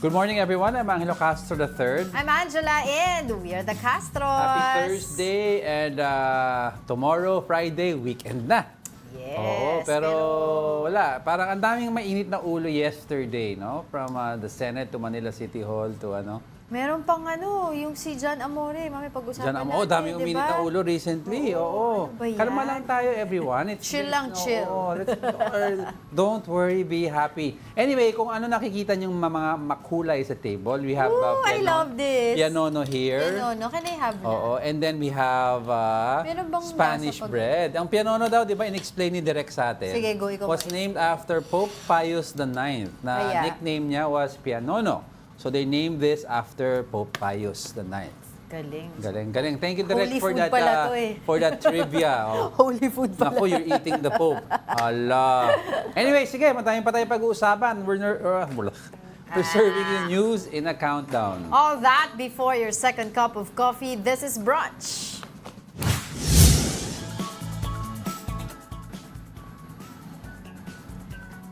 Good morning, everyone. I'm Angelo Castro III. I'm Angela, and we are the Castros. Happy Thursday, and tomorrow, Friday, weekend na. Yes. Oo, pero wala. Parang ang daming mainit na ulo yesterday, no? From the Senate to Manila City Hall to ano. Meron pang yung si John Amore, mami pag-usapan natin, Daming uminit na ulo recently. Oo. Ano ba yan? Kalma lang tayo, everyone. Chill lang, chill. Don't worry, be happy. Anyway, kung ano nakikita niyong mga makulay sa table, we have I love this. pianono here. Pianono, can I have that? Oo, and then we have Meron bang Spanish nasa bread. Ang pianono daw, di ba, in-explain ni Direk sa atin. Sige, go, ikaw Was named after Pope Pius IX, na Kaya? nickname niya was Pianono. So they named this after Pope Pius IX. Galing. Galing. Thank you, Direk, Holy for food that pala to eh. for that trivia. Oh. Holy food pala. Naku, you're eating the Pope. Ala. Anyway, sige, matayin pa tayo pag-uusapan. We're serving you news in a countdown. All that before your second cup of coffee. This is Brunch.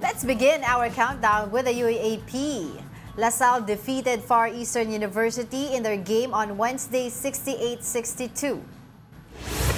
Let's begin our countdown with the UAAP. LaSalle defeated Far Eastern University in their game on Wednesday 68-62.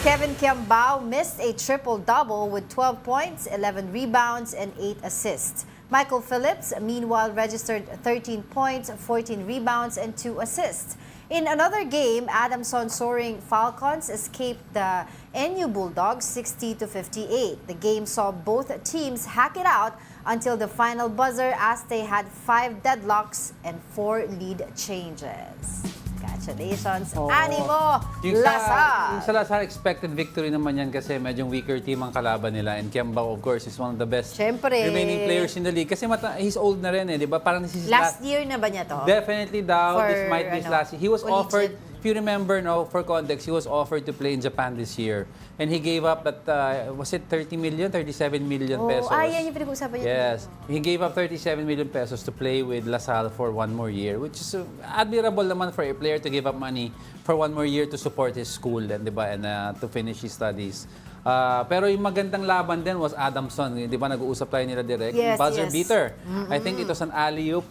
Kevin Kiambao missed a triple-double with 12 points, 11 rebounds, and 8 assists. Michael Phillips, meanwhile, registered 13 points, 14 rebounds, and 2 assists. In another game, Adamson soaring Falcons escaped the NU Bulldogs 60-58. The game saw both teams hack it out until the final buzzer as they had 5 deadlocks and 4 lead changes. Congratulations, Animo, LaSalle! Yung sa LaSalle, expected victory naman yan kasi medyo weaker team ang kalaban nila. And Kiambao, of course, is one of the best remaining players in the league. Kasi he's old na rin eh, di ba? Parang last year na ba niya to? Definitely daw. This might be his last year. He was offered, Ulitin. if you remember, no, for context, he was offered to play in Japan this year. And he gave up at, was it 30 million, 37 million pesos? Yan yung pinag-usapan niya. Yes. He gave up 37 million pesos to play with LaSalle for 1 more year, which is admirable naman for a player to give up money for 1 more year to support his school and, di ba, and to finish his studies. Pero yung magandang laban din was Adamson. Di ba, nag-uusap tayo nila direct. Yes, Buzzer yes. beater. I think it was an alley-oop.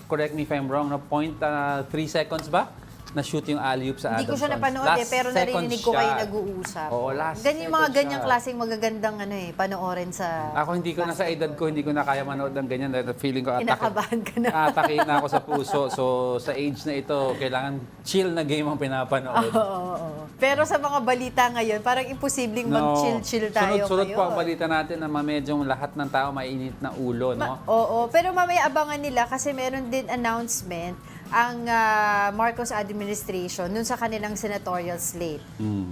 Correct me if I'm wrong, no? 3 seconds ba? Na-shoot yung alley-oop sa Adamson. Hindi ko siya napanood pero narinig ko kayo nag-uusap. Oo, last ganyan mga second ganyang shot. klaseng magagandang panoorin sa... Ako hindi ko na sa edad ko, hindi ko na kaya manood ng ganyan. Dahil feeling ko Kinakabahan ka na. atakin na ako sa puso. So sa age na ito, kailangan chill na game ang pinapanood. Oo. Pero sa mga balita ngayon, parang imposibleng mag-chill-chill tayo Sunod ngayon. po ang balita natin na medyong lahat ng tao mainit na ulo, no? Oo, pero mamaya abangan nila kasi meron din announcement ang Marcos administration nun sa kanilang senatorial slate.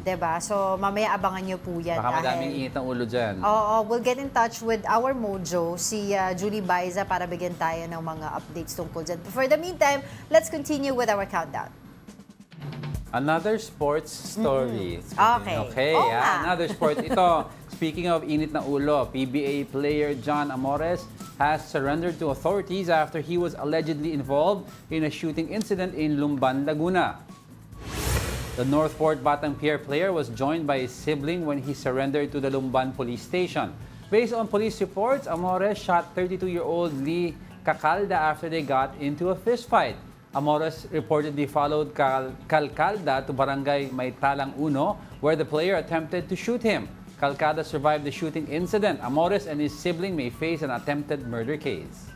Diba? So mamaya abangan nyo po yan. Baka madaming init ng ulo dyan. Oo, we'll get in touch with our mojo, si Julie Baiza, para bigyan tayo ng mga updates tungkol dyan. But for the meantime, let's continue with our countdown. Another sports story. Okay. Oo nga. Another sports. Ito, speaking of init na ulo, PBA player John Amores has surrendered to authorities after he was allegedly involved in a shooting incident in Lumban, Laguna. The Northport Batang Pier player was joined by his sibling when he surrendered to the Lumban police station. Based on police reports, Amores shot 32-year-old Lee Cacalda after they got into a fistfight. Amores reportedly followed Calcalda to Barangay Maytalang Uno, where the player attempted to shoot him. Calcada survived the shooting incident. Amores and his sibling may face an attempted murder case.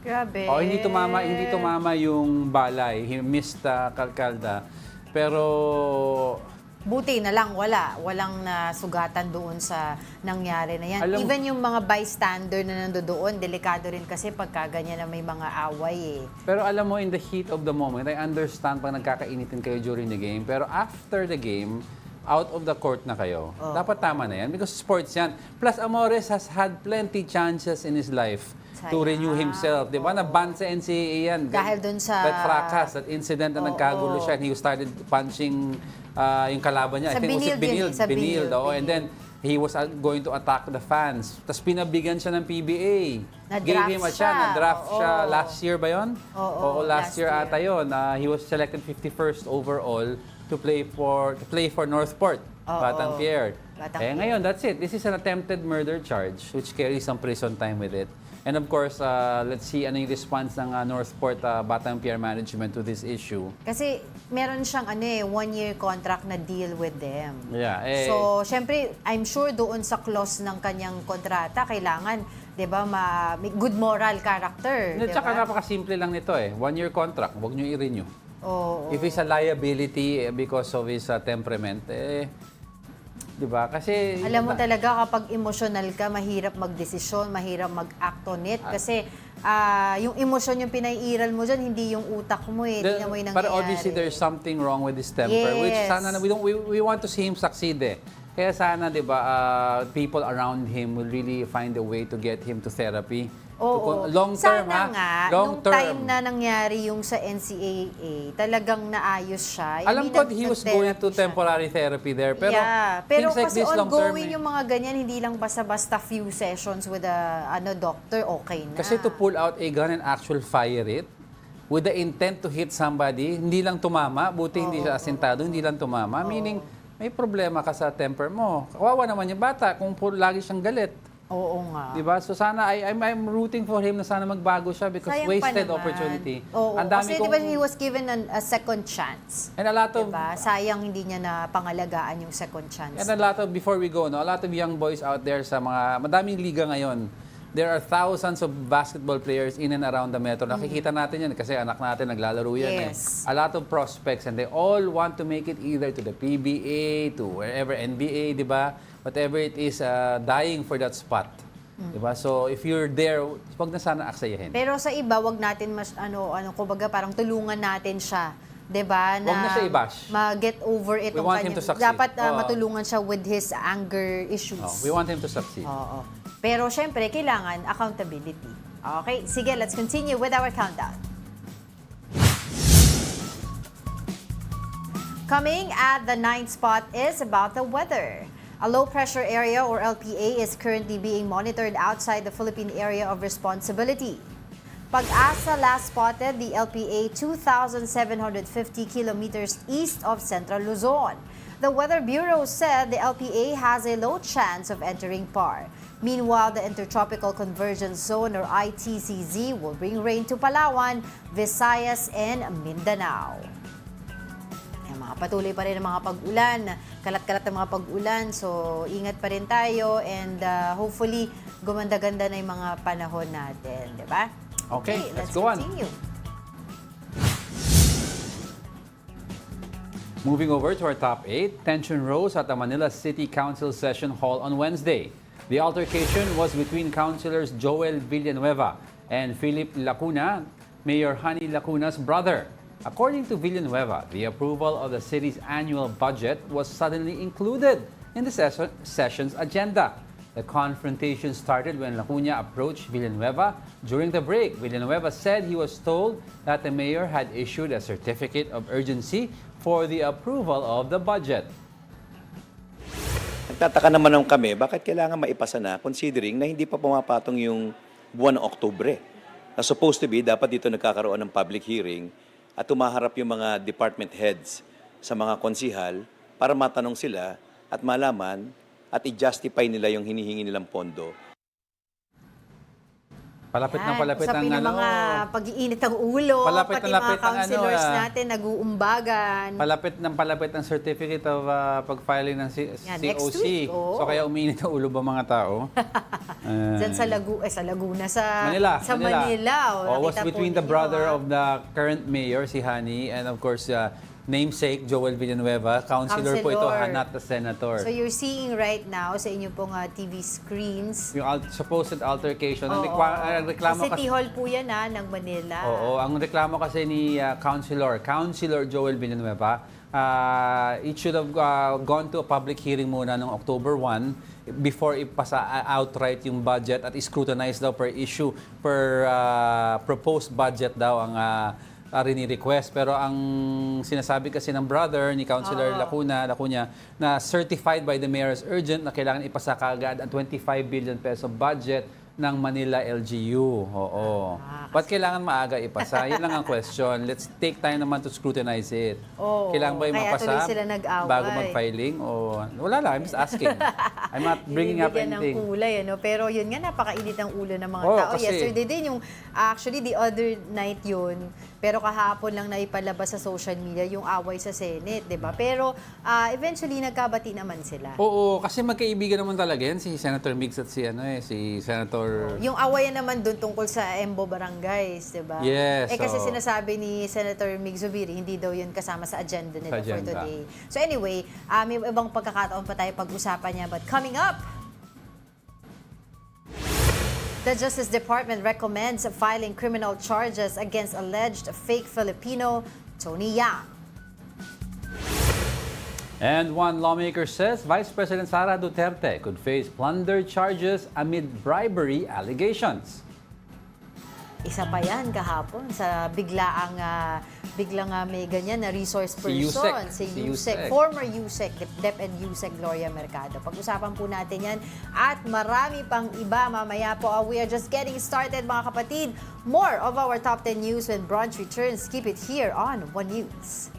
Grabe. Hindi tumama yung balay. He missed Calcalda. Pero buti na lang walang nasugatan doon sa nangyari na yan. Even yung mga bystander na nandoon, delikado rin kasi pagka ganyan na may mga away eh. Pero alam mo, in the heat of the moment, I understand pag nagkakainitin kayo during the game. Pero after the game, out of the court na kayo, dapat tama na yan because sports yan. Plus, Amores has had plenty chances in his life to renew himself. Di ba? Na-ban sa NCAA yan. Dahil dun sa... That fracas, that incident na nagkagulo siya and he started punching yung kalaban niya. Sa Binil. And then, he was going to attack the fans. Tapos pinabigyan siya ng PBA. Gave him a chance. Na-draft siya last year ba yun? Oo, last year ata yun. He was selected 51st overall to play for Northport, Batang Pier. Ngayon, that's it. This is an attempted murder charge which carries some prison time with it. And of course, let's see ano yung response ng Northport Batang PR Management to this issue. Kasi meron siyang 1-year contract na deal with them. Yeah. So, syempre, I'm sure doon sa clause ng kanyang kontrata, kailangan, 'di ba, may good moral character, 'di Tsaka ba? napakasimple lang nito 1-year contract, huwag nyo i-renew. Oo. If it's a liability because of his temperament, di ba? Kasi Alam mo talaga kapag emotional ka, mahirap magdesisyon, mahirap mag-act on it. Kasi yung emosyon yung pinaiiral mo dyan, hindi yung utak mo Tingnan mo yung nangyayari. But obviously there's something wrong with his temper, which Yes. sana we want to see him succeed Kaya sana, di ba, people around him will really find a way to get him to therapy. Oo. Long term, Sana nga, long nung time term. na nangyari yung sa NCAA, talagang naayos siya. Alam ko he was going to temporary therapy there, pero pero things like kasi this long term. ongoing yung mga ganyan, hindi lang basta-basta few sessions with a doctor, okay na. Kasi to pull out a gun and actual fire it, with the intent to hit somebody, hindi lang tumama, buti hindi siya asintado, hindi lang tumama, meaning may problema ka sa temper mo. Kawawa naman yung bata kung lagi siyang galit. Oo nga. Diba? So sana, I'm rooting for him na sana magbago siya because Sayang pa wasted naman. opportunity. Oo, Ang dami kasi diba he was given a second chance. And a lot of, Diba? Sayang hindi niya na pangalagaan yung second chance. and a lot of, before we go, a lot of young boys out there sa madaming liga ngayon. There are thousands of basketball players in and around the metro. Nakikita natin yan kasi anak natin naglalaro yan. Yes. A lot of prospects and they all want to make it either to the PBA, to wherever, NBA, di ba? Whatever it is, dying for that spot. Diba? So if you're there, wag na sana aksayahin. Pero sa iba, wag natin kumbaga parang tulungan natin siya. 'Di ba? Wag na siya i-bash. Ma-get over it. We want him to succeed. Dapat matulungan siya with his anger issues. We want him to succeed. Oo. Pero syempre, kailangan accountability. Okay, sige, let's continue with our countdown. Coming at the 9th spot is about the weather. A low-pressure area or LPA is currently being monitored outside the Philippine Area of Responsibility. Pag-asa last spotted the LPA 2,750 kilometers east of Central Luzon. The Weather Bureau said the LPA has a low chance of entering PAR. Meanwhile, the Intertropical Convergence Zone or ITCZ will bring rain to Palawan, Visayas, and Mindanao. Patuloy pa rin ang mga pag-ulan, kalat-kalat ang mga pag-ulan, so ingat pa rin tayo and hopefully gumanda-ganda na yung mga panahon natin, di ba? Okay, let's go continue. Moving over to our top 8, tension rose at the Manila City Council Session Hall on Wednesday. The altercation was between Councilors Joel Villanueva and Philip Lacuna, Mayor Hani Lacuna's brother. According to Villanueva, the approval of the city's annual budget was suddenly included in the session's agenda. The confrontation started when Lacuna approached Villanueva. During the break, Villanueva said he was told that the mayor had issued a certificate of urgency for the approval of the budget. Nagtataka naman kami, bakit kailangan maipasa na considering na hindi pa pumapatong yung buwan ng Oktubre. Na supposed to be, dapat dito nagkakaroon ng public hearing at tumaharap yung mga department heads sa mga konsihal para matanong sila at malaman at i-justify nila yung hinihingi nilang pondo. Palapit ng Usapin ng mga pag-iinit ng ulo, Palapit pati na lapit mga councilors ng natin nag-uumbagan. palapit ng certificate of pag-filing ng next COC. week, oo. So kaya uminit ang ulo ba mga tao? Diyan sa Laguna, sa Manila. Oh, Was nakita po between the ninyo, brother of the current mayor, si Hani, and of course, namesake Joel Villanueva. Councilor po ito, not the senator. So you're seeing right now sa inyo pong TV screens. Yung supposed altercation. Ang Sa reklamo City Hall po yan ng Manila. Oo, ang reklamo kasi ni Councilor Joel Villanueva, it should have gone to a public hearing muna noong October 1 before ipasa outright yung budget at scrutinize daw per issue, per proposed budget daw ang rini-request. Pero ang sinasabi kasi ng brother ni Councilor Lacuna na certified by the mayor as urgent na kailangan ipasa kaagad ang 25 billion peso budget ng Manila LGU. Oo. Ba't kailangan maaga ipasa? Yun lang ang question. Let's take time naman to scrutinize it. Oo, Kailangan ba yung kaya mapasa tuloy sila nag-away. bago mag-filing? O wala lang, I'm just asking. I'm not bringing up Binibigyan anything. ng kulay, ano? Pero yun nga, napakainit ng ulo ng mga Oo, tao. kasi- Yesterday din, actually, the other night yun, pero kahapon lang naipalabas sa social media yung away sa Senate, di ba? Pero eventually, nagkabati naman sila. Oo, kasi magkaibigan naman talaga yan, si Senator Migs at si Senator... Yung awayan naman dun tungkol sa Embo Barangays, di ba? Yes, Kasi oo. sinasabi ni Senator Mig Zubiri, hindi daw yun kasama sa agenda nila Sa for agenda. today. So anyway, may ibang pagkakataon pa tayo pag-usapan niya. But coming up, the Justice Department recommends filing criminal charges against alleged fake Filipino Tony Yang. And one lawmaker says Vice President Sara Duterte could face plunder charges amid bribery allegations. Isa pa yan kahapon sa biglang may ganyan na resource person. Si Si Yusek. Former Yusek, DepEd Yusek Gloria Mercado. Pag-usapan po natin yan at marami pang iba mamaya po. We are just getting started mga kapatid. More of our top 10 news when Brunch returns. Keep it here on One News.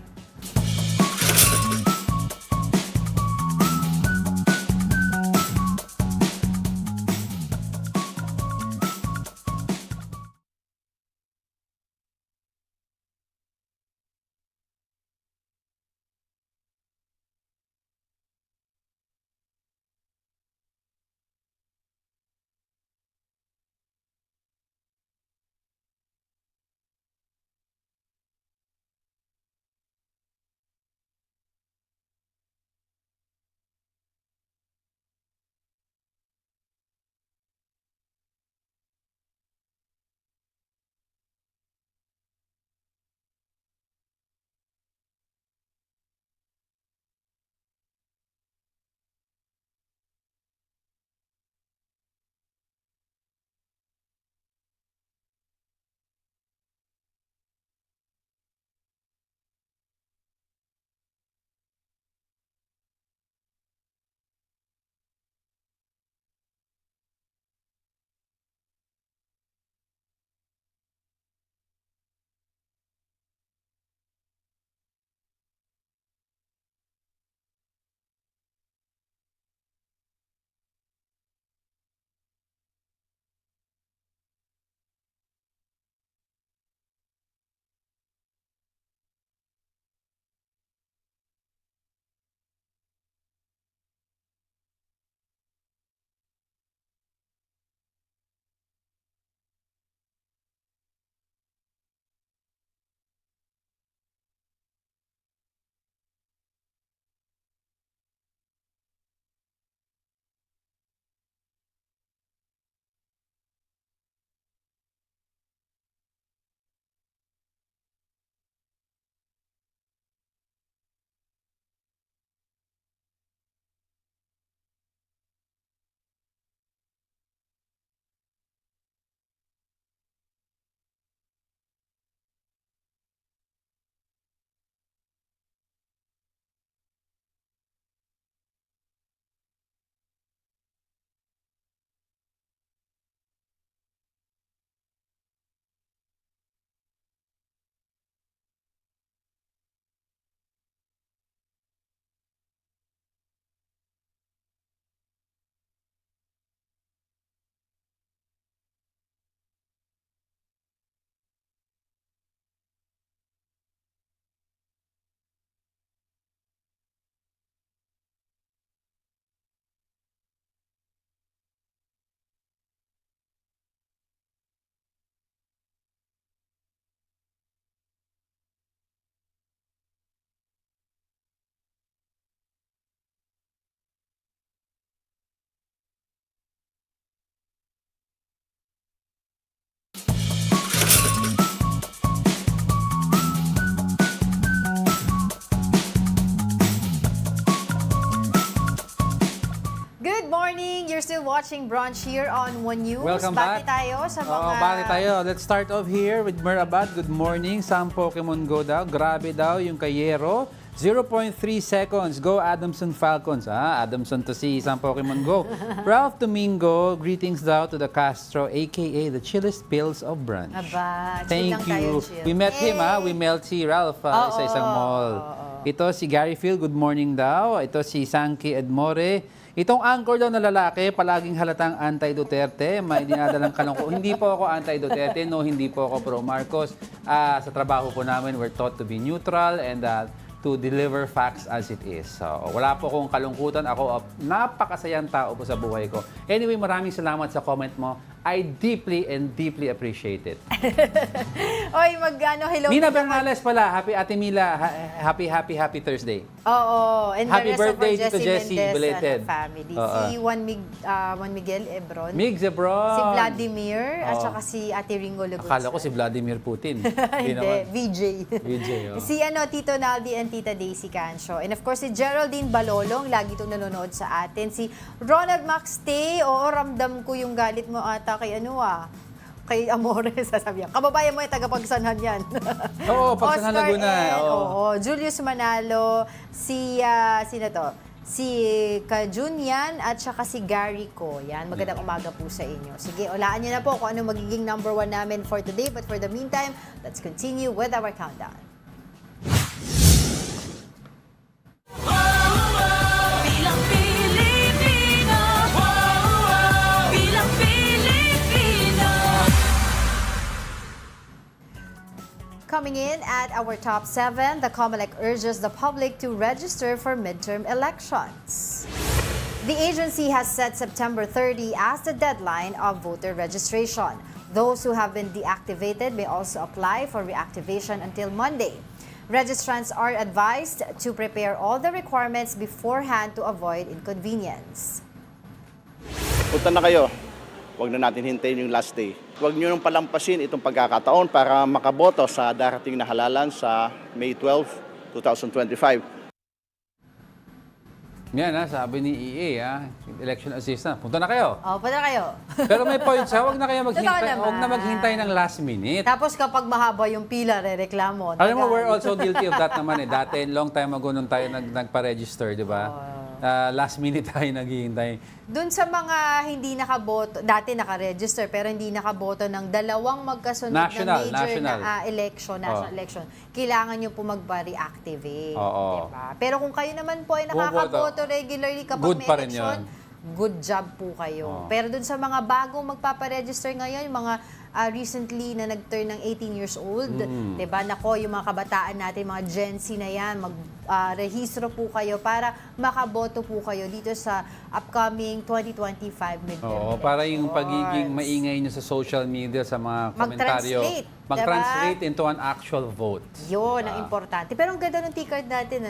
You're still watching Brunch here on One News. Welcome Bati back. tayo sa mga... Bati tayo. Let's start off here with Merabad. Good morning. Some Pokemon Go daw. Grabe daw yung kayero 0.3 seconds. Go Adamson Falcons. Adamson to si isang Pokemon Go. Ralph Domingo, greetings daw to the Castro, aka the chillest pills of Brunch. Aba, chill Thank lang tayo, you. chill. We met him, we met si Ralph sa isang mall. Ito si Gary Phil, good morning daw. Ito si Sanky Edmore. Itong anchor daw na lalaki, palaging halatang anti-Duterte, may dinadalang kalungko. Hindi po ako anti-Duterte, no, hindi po ako pro-Marcos. Sa trabaho po namin, we're taught to be neutral and to deliver facts as it is. So, wala po akong kalungkutan. Ako, napakasayang tao po sa buhay ko. Anyway, maraming salamat sa comment mo. I deeply and deeply appreciate it. Oy, hello. Mina Bernales pala. Happy Ate Mila. Happy Thursday. Oo. And Happy the rest birthday of our to Jessie, Mendez belated. family. Si Juan Miguel Ebron. Migs Ebron. Si Vladimir. At saka si Ate Ringo Lagunsa. Akala ko si Vladimir Putin. Hindi, VJ. VJ, Si Tito Naldi and Tita Daisy Cancio. And of course, si Geraldine Balolong, lagi itong nanonood sa atin. Si Ronald Max Tay, oo, ramdam ko yung galit mo ata kay kay Amores, sasabihan. Kababayan mo yung tagapagsanhan yan. Oo, Pagsanhan Oscar Laguna. N, Oo. oo. Julius Manalo, sino to? Si Kajunyan at saka si Gary Ko. Yan, magandang umaga po sa inyo. Sige, ulaan nyo na po kung ano magiging number 1 namin for today. But for the meantime, let's continue with our countdown. Bilang Pilipino, bilang Pilipino. Coming in at our top 7, the Comelec urges the public to register for midterm elections. The agency has set September 30 as the deadline of voter registration. Those who have been deactivated may also apply for reactivation until Monday. Registrants are advised to prepare all the requirements beforehand to avoid inconvenience. Punta na kayo. Huwag na natin hintayin yung last day. Huwag nyo nang palampasin itong pagkakataon para makaboto sa darating na halalan sa May 12, 2025. Yan sabi ni EA, election assistant. Punta na kayo. Punta na kayo. Pero may point siya, huwag na kayo Totoo maghintay, naman. huwag na maghintay ng last minute. Tapos kapag mahaba yung pila, rereklamo. Alam mo, we're also guilty of that naman Dati, long time ago nung tayo nagpa-register, di ba? Last minute tayo naghihintay. Doon sa mga hindi nakaboto, dati nakaregister pero hindi nakaboto ng dalawang magkasunod National, na major national. na national election, kailangan nyo po mag-reactivate. Oo. Diba? Pero kung kayo naman po ay Bumoboto. nakakaboto regularly kapag Good may pa rin election, yun. good job po kayo. Pero doon sa mga bagong magpaparegister ngayon, yung mga recently na nag-turn ng 18 years old, diba? Nako, yung mga kabataan natin, mga Gen Z na yan, rehistro po kayo para makaboto po kayo dito sa upcoming 2025 midterm Oo, para yung elections. pagiging maingay nyo sa social media, sa mga komentaryo, Mag-translate, mag-translate into an actual vote. Yun, ang importante. Pero ang ganda ng T-card natin,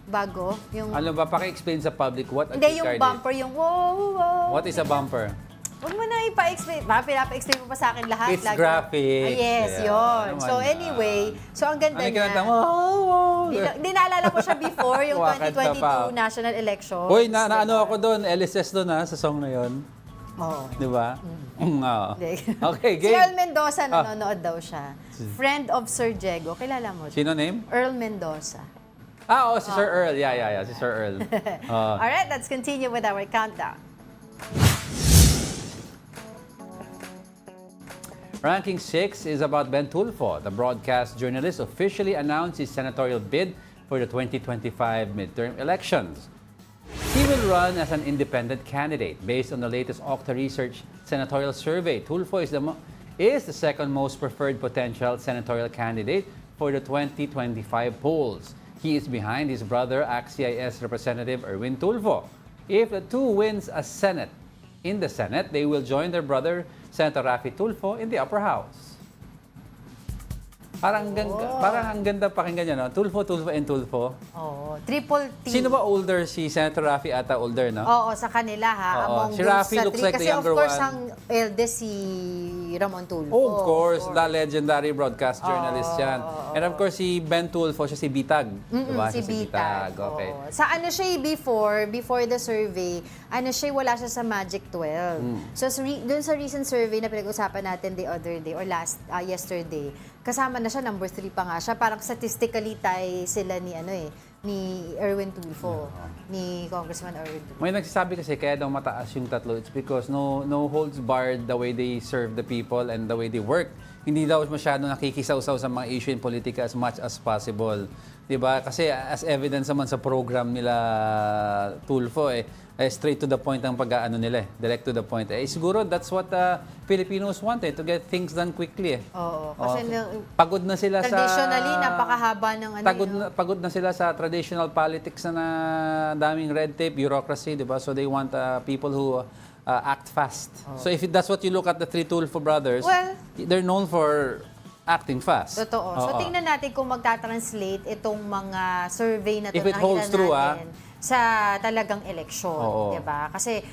bago. Yung, Ano ba, paki-explain sa public what a hindi, yung T-card is. bumper, yung wow, wow. What is a bumper? Huwag mo na ipa-explain. Pinapa-explain mo pa sa akin lahat. It's graphics. Yes, Yeah. yun. Ano So man, anyway, so ang ganda Ano yung niya. kinanta mo? Wow! Di naalala ko siya before, yung Kumakanta 2022 pa. national elections. Hoy, ano ako doon, LSS doon sa song na yun. Oo. Di ba? Oo. Hindi. Okay, Si game. Earl Mendoza, nanonood daw siya. Friend of Sir Diego. Kilala mo? Sino name? Earl Mendoza. Si Sir Earl. Yeah, si Sir Earl. Alright, let's continue with our countdown. Ranking 6 is about Ben Tulfo. The broadcast journalist officially announced his senatorial bid for the 2025 midterm elections. He will run as an independent candidate. Based on the latest Okta Research senatorial survey, Tulfo is the second most preferred potential senatorial candidate for the 2025 polls. He is behind his brother, ACT-CIS Representative Erwin Tulfo. If the two wins in the Senate, they will join their brother, Senator Raffy Tulfo, in the upper house. Parang ang ganda pakinggan niya, no? Tulfo, and Tulfo. Oo, triple T. Sino ba older? Si Senator Raffy ata older, no? Oo, sa kanila ha. Oo. Among Si those Raffy sa looks three. like the Kasi younger of course, one. ang eldest si Ramon Tulfo. Oh, of course. The legendary broadcast journalist yan. And of course, si Ben Tulfo, siya si Bitag. Diba? Si Siya Bitag. Okay. Oo. Sa ano siya before the survey, wala siya sa Magic 12. So dun sa recent survey na pinag-usapan natin the other day or yesterday, kasama na siya, number 3 pa nga siya. Parang statistically tie sila ni ni Erwin Tulfo, ni Congressman Erwin Tulfo. May nagsasabi kasi kaya daw mataas yung tatlo, it's because no holds barred the way they serve the people and the way they work. Hindi daw masyado nakikisaw-saw sa mga issue in politika as much as possible. 'Di ba? Kasi as evidence naman sa program nila Tulfo straight to the point ang pag-aano nila, direct to the point. Siguro that's what Filipinos wanted, to get things done quickly. Oo, kasi Pagod na sila traditionally, napakahaba ng ano. Pagod na sila sa traditional politics na daming red tape, bureaucracy, 'di ba? So they want people who act fast. So if that's what you look at the three Tulfo brothers, Well, they're known for acting fast. Totoo. So tingnan natin kung magta-translate itong mga survey na If to it holds nakita true, natin sa talagang eleksyon, Oo. 'di ba? Kasi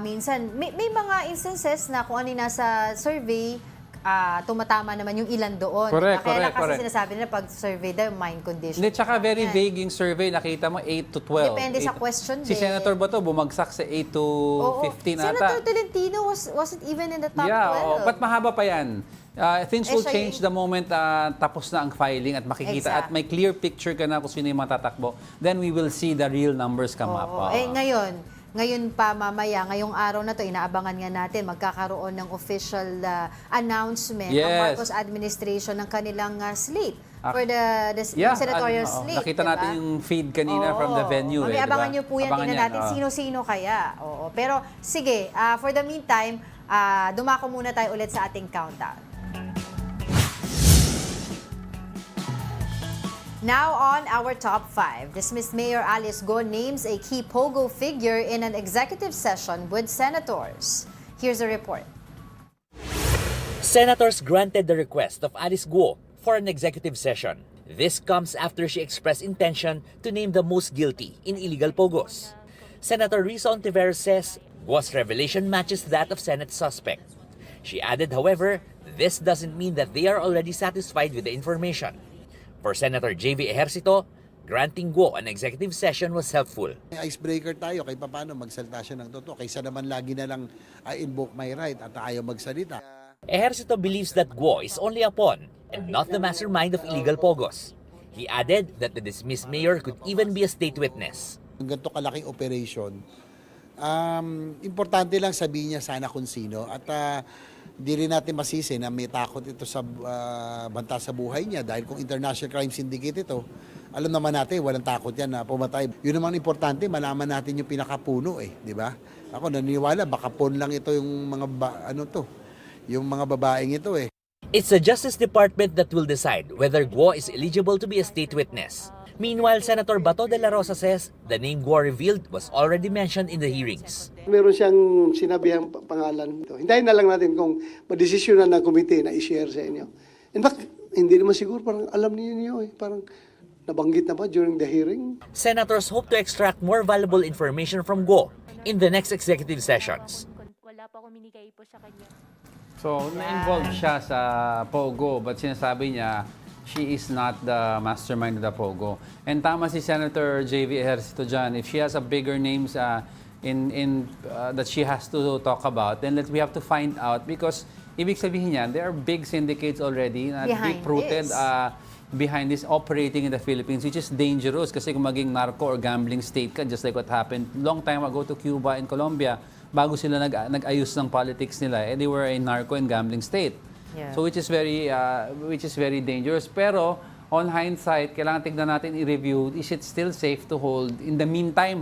minsan may mga instances na kung ano yung nasa survey, tumatama naman yung ilan doon. Kaya lang kasi sinasabi nila pag survey daw, mind condition. Hindi, tsaka very vague yung survey. Nakita mo 8 to 12. Depende sa question Si din. Senator Bato bumagsak sa 8 to 15 ata. Senator Tolentino wasn't even in the top 12. But mahaba pa yan. Things will siya change the moment tapos na ang filing at makikita at may clear picture ka na kung sino yung matatakbo. Then we will see the real numbers come up. Ngayon pa mamaya, ngayong araw na to, inaabangan nga natin, magkakaroon ng official announcement ng Marcos administration ng kanilang slate for the senatorial slate. Nakita natin yung feed kanina from the venue. Abangan nyo po yan, Abangan tingnan natin sino-sino kaya. Pero sige, for the meantime, dumako muna tayo ulit sa ating countdown. Now on our top 5, dismissed Mayor Alice Go names a key POGO figure in an executive session with senators. Here's a report. Senators granted the request of Alice Guo for an executive session. This comes after she expressed intention to name the most guilty in illegal pogos. Senator Risa Ontiveros says Guo's revelation matches that of Senate suspect. She added, however, this doesn't mean that they are already satisfied with the information. For Senator J.V. Ejercito, granting Guo an executive session was helpful. Icebreaker tayo, kahit paano magsalita siya ng totoo. Kaysa naman lagi na lang I invoke my right at ayaw magsalita. Ejercito believes that Guo is only a pawn and not the mastermind of illegal pogos. He added that the dismissed mayor could even be a state witness. Yung ganito kalaking operation, importante lang sabihin niya sana kung sino at di rin natin masisi na may takot ito sa banta sa buhay niya dahil kung international crime syndicate ito, alam naman natin walang takot yan na pumatay. Yun naman importante, malaman natin yung pinakapuno di ba? Ako naniniwala baka pon lang ito yung mga yung mga babaeng ito It's the Justice Department that will decide whether Guo is eligible to be a state witness. Meanwhile, Senator Bato de la Rosa says the name Guo revealed was already mentioned in the hearings. Meron siyang sinabihang pangalan. Hintayin na lang natin kung madesisyonan ng komite na i-share sa inyo. In fact, hindi naman siguro, parang alam niyo parang nabanggit na ba during the hearing? Senators hope to extract more valuable information from Guo in the next executive sessions. Wala pa kuminigay po sa kanya. So, na-involved siya sa POGO but sinasabi niya she is not the mastermind of the POGO. And tama si Senator J.V. Ejercito dyan. If she has a bigger names that she has to talk about, then we have to find out because ibig sabihin niyan, there are big syndicates already na deep-rooted behind this operating in the Philippines, which is dangerous kasi kung maging narco or gambling state ka, just like what happened long time ago to Cuba and Colombia, bago sila nag-ayos ng politics nila, they were a narco and gambling state. So which is very dangerous. Pero on hindsight, kailangan tignan natin i-review, is it still safe to hold? In the meantime,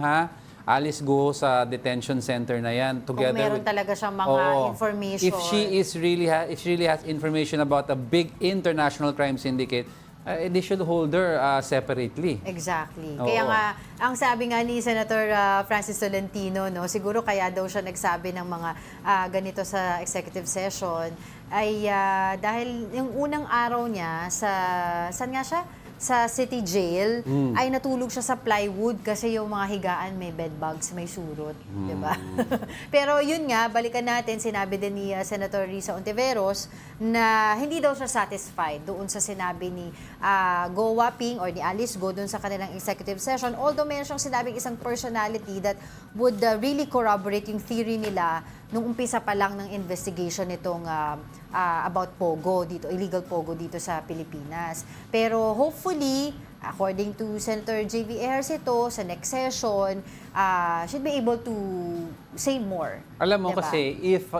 Alice Go sa detention center na yan together kung meron talaga siyang mga information. If she really has information about a big international crime syndicate, they should hold her separately. Exactly. Kaya nga, ang sabi nga ni Senator Francis Tolentino, siguro kaya daw siya nagsabi ng mga ganito sa executive session, ay dahil yung unang araw niya saan nga siya? Sa city jail, ay natulog siya sa plywood kasi yung mga higaan may bed bugs, may surot. Diba? Pero yun nga, balikan natin, sinabi din ni Senator Risa Ontiveros na hindi daw siya satisfied doon sa sinabi ni Go Waping or ni Alice Go doon sa kanilang executive session. Although meron siyang sinabing isang personality that would really corroborate yung theory nila nung umpisa pa lang ng investigation nitong about Pogo dito, illegal Pogo dito sa Pilipinas. Pero hopefully, according to Senator J.V. Ejercito, sa next session, should be able to say more. Alam mo Diba? kasi, if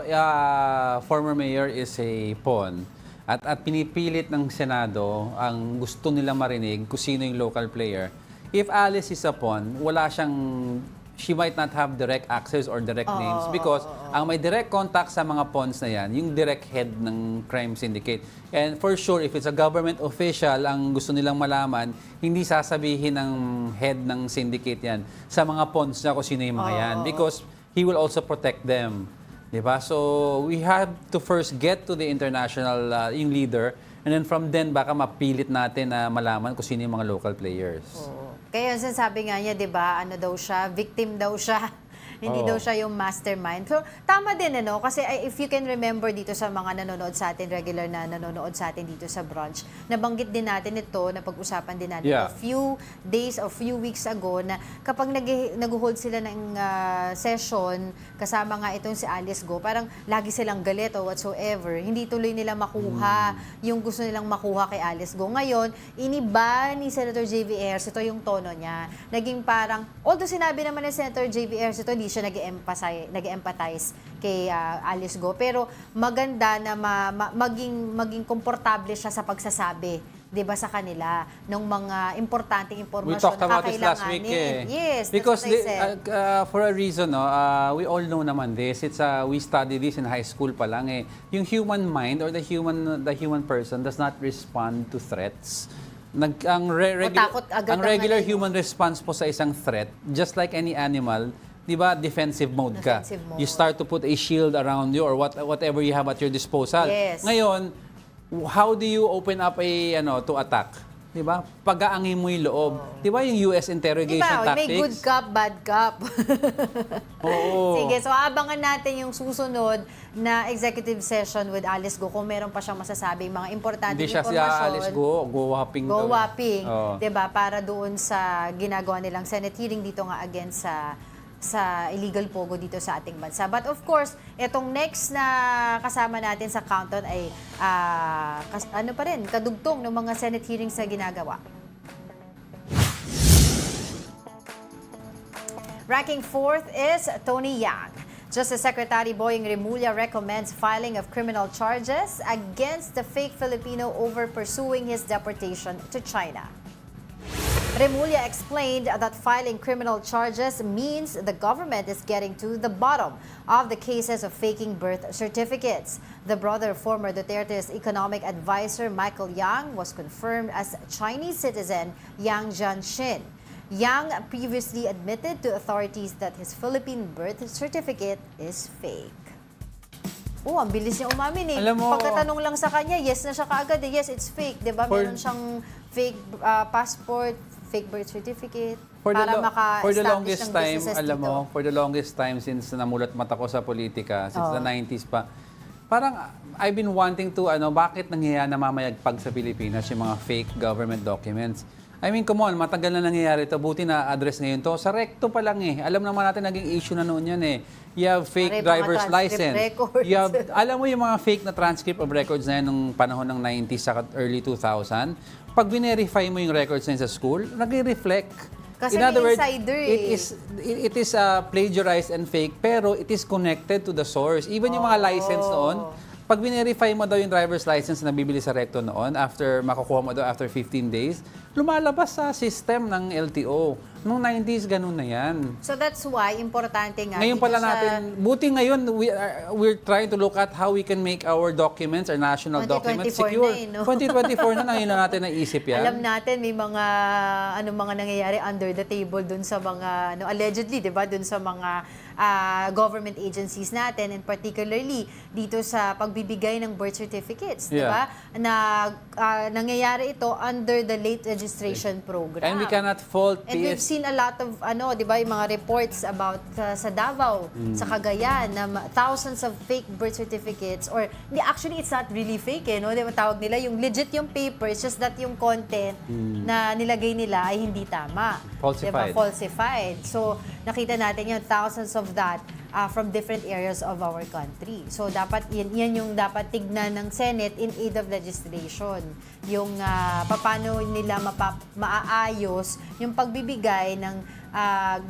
former mayor is a pawn, at pinipilit ng Senado ang gusto nila marinig kung sino yung local player, if Alice is a pawn, wala siyang, she might not have direct access or direct names because ang may direct contact sa mga pawns na yan, yung direct head ng crime syndicate. And for sure, if it's a government official ang gusto nilang malaman, hindi sasabihin ng head ng syndicate yan sa mga pawns na kung sino yung mga yan because he will also protect them. Diba? So, we have to first get to the international yung leader and then from then, baka mapilit natin na malaman kung sino yung mga local players. Kaya sinasabi nga niya, di ba, ano daw siya, victim daw siya. Hindi daw siya yung mastermind. So, tama din, ano? Kasi if you can remember dito sa mga nanonood sa atin, regular na nanonood sa atin dito sa Brunch, nabanggit din natin ito, napag-usapan din natin a few days or few weeks ago na kapag nag-hold sila ng session, kasama nga itong si Alice Go, parang lagi silang galit o whatsoever. Hindi tuloy nila makuha yung gusto nilang makuha kay Alice Go. Ngayon, iniba ni Senator J.V. Ejercito yung tono niya. Naging parang, although sinabi naman ni Senator J.V. Ejercito, hindi siya nag-empathize kay Alice Go. Pero maganda na maging komportable siya sa pagsasabi, 'di ba, sa kanila ng mga importanteng impormasyon We talked na about this last kakailanganin. week eh. Yes, Because that's what I said. for a reason, no, we all know naman this. It's we studied this in high school pa lang eh. Yung human mind or the human person does not respond to threats. Ang takot agad ang ang regular ano. human response po sa isang threat, just like any animal, di ba, defensive mode ka. Defensive mode. You start to put a shield around you or whatever you have at your disposal. Yes. Ngayon, how do you open up to attack? Di ba? Pag-aangin mo yung loob. Di ba yung US interrogation Diba, tactics? may good cop, bad cop. Oo. Sige, so abangan natin yung susunod na executive session with Alice Go kung meron pa siyang masasabing mga importanteng Hindi siya si impormasyon. Alice Go-whopping. Go whopping, Oo. 'di ba? Para doon sa ginagawa nilang Senate hearing dito nga against sa illegal pogo dito sa ating bansa. But of course, itong next na kasama natin sa countdown ay kadugtong ng mga Senate hearings na ginagawa. Ranking fourth is Tony Yang. Justice Secretary Boying Remulla recommends filing of criminal charges against the fake Filipino over pursuing his deportation to China. Remulla explained that filing criminal charges means the government is getting to the bottom of the cases of faking birth certificates. The brother of former Duterte's economic advisor Michael Yang was confirmed as Chinese citizen Yang Jianxin. Yang previously admitted to authorities that his Philippine birth certificate is fake. Oh, ang bilis niya umamin eh. Alam mo, pagkatanong lang sa kanya, yes na siya kaagad eh. Yes, it's fake. Diba? Meron siyang fake passport, fake birth certificate For para the maka-establish longest ng time, businesses alam dito. mo, for the longest time since namulat mata ko sa politika, since the 90s pa, parang I've been wanting to, bakit nangyayari na mamayagpag sa Pilipinas yung mga fake government documents? I mean, come on, matagal na nangyayari ito. Buti na address ngayon to. Sa recto pa lang eh. Alam naman natin naging issue na noon yan eh. You have fake Mga driver's transcript license. records. You have, alam mo yung mga fake na transcript of records na yan nung panahon ng 90s sa early 2000? Pag verify mo yung records na yun sa school, nag-reflect. Kasi In other may words, insider eh. it is plagiarized and fake, pero it is connected to the source. Even yung mga license noon, pag verify mo daw yung driver's license na bibili sa recto noon, after makukuha mo daw after 15 days, lumalabas sa system ng LTO. Noong 90s, ganun na yan. So that's why, importante nga. Ngayon dito pala sa natin, buti ngayon, we're trying to look at how we can make our documents, our national documents 2024 secure. na eh, no? 2024 na, ngayon na natin naisip yan. Alam natin may mga mga nangyayari under the table dun sa mga allegedly, 'di ba, dun sa mga government agencies natin, and particularly dito sa pagbibigay ng birth certificates, 'di ba? Na nangyayari ito under the late registration program. And we cannot fault And we've seen a lot of 'di ba, yung mga reports about sa Davao, sa Cagayan, na thousands of fake birth certificates, or actually it's not really fake eh, no? Di ba tawag nila yung legit yung paper, it's just that yung content na nilagay nila ay hindi tama. Falsified. Diba? Falsified. So nakita natin yung thousands of that from different areas of our country. So dapat yan yung dapat tignan ng Senate in aid of legislation. Yung paano nila maaayos yung pagbibigay ng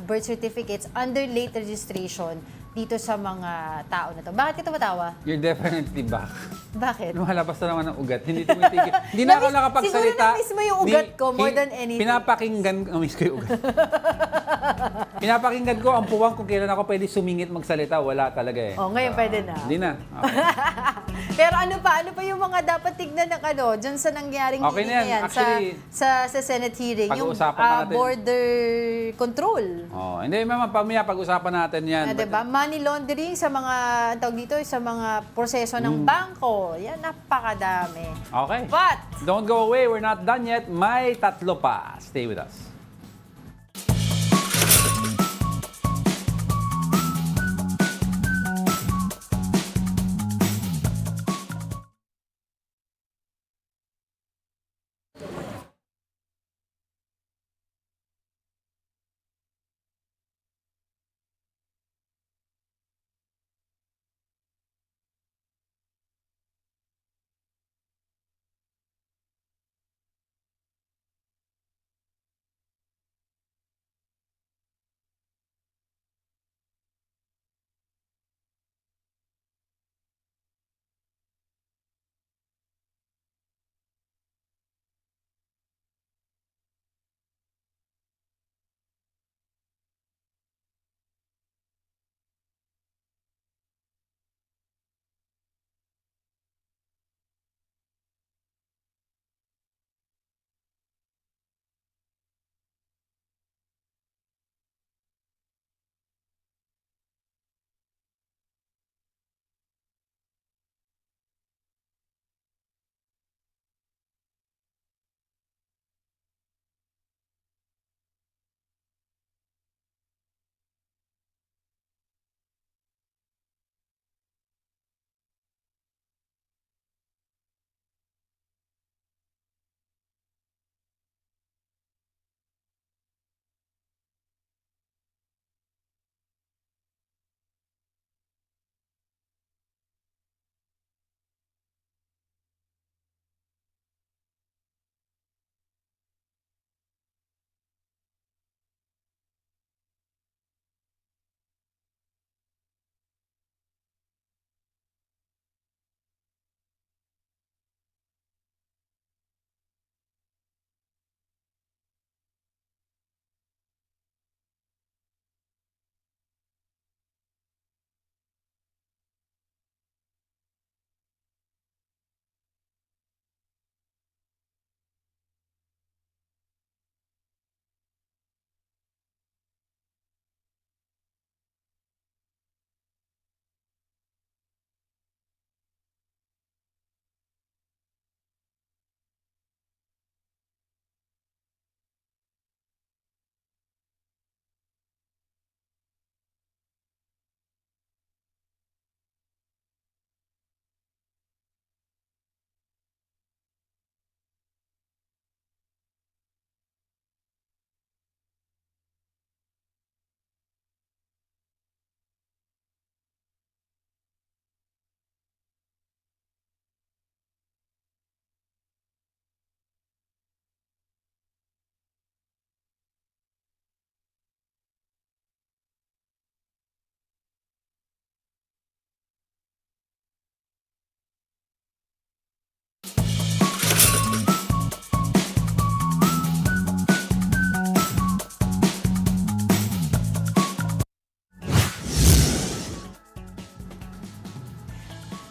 birth certificates under late registration dito sa mga tao na to. Bakit ka tumatawa? You're definitely back. Bakit? Lumalabas na naman ng ugat. Hindi tumitigil. Hindi na ako nakapagsalita. Siguro na-miss mo yung ugat ko more than anything. Pinapakinggan, na-miss ko yung ugat. Pinapakinggan ko ang puwang kung kailan ako pwede sumingit magsalita. Wala talaga eh. Oh, ngayon pwede na. Hindi na. Okay. Pero ano pa yung mga dapat tignan ng dyan sa nangyaring Okay hearing na yan. na yan, Actually, sa Senate hearing, yung pag-uusapan pa natin. border control. Oh, hindi, mama, pamaya pag-usapan natin yan. Diba? Money laundering sa mga, tawag dito, sa mga proseso ng bangko. Yan, napakadami. Okay. But, Don't go away. We're not done yet. May tatlo pa. Stay with us.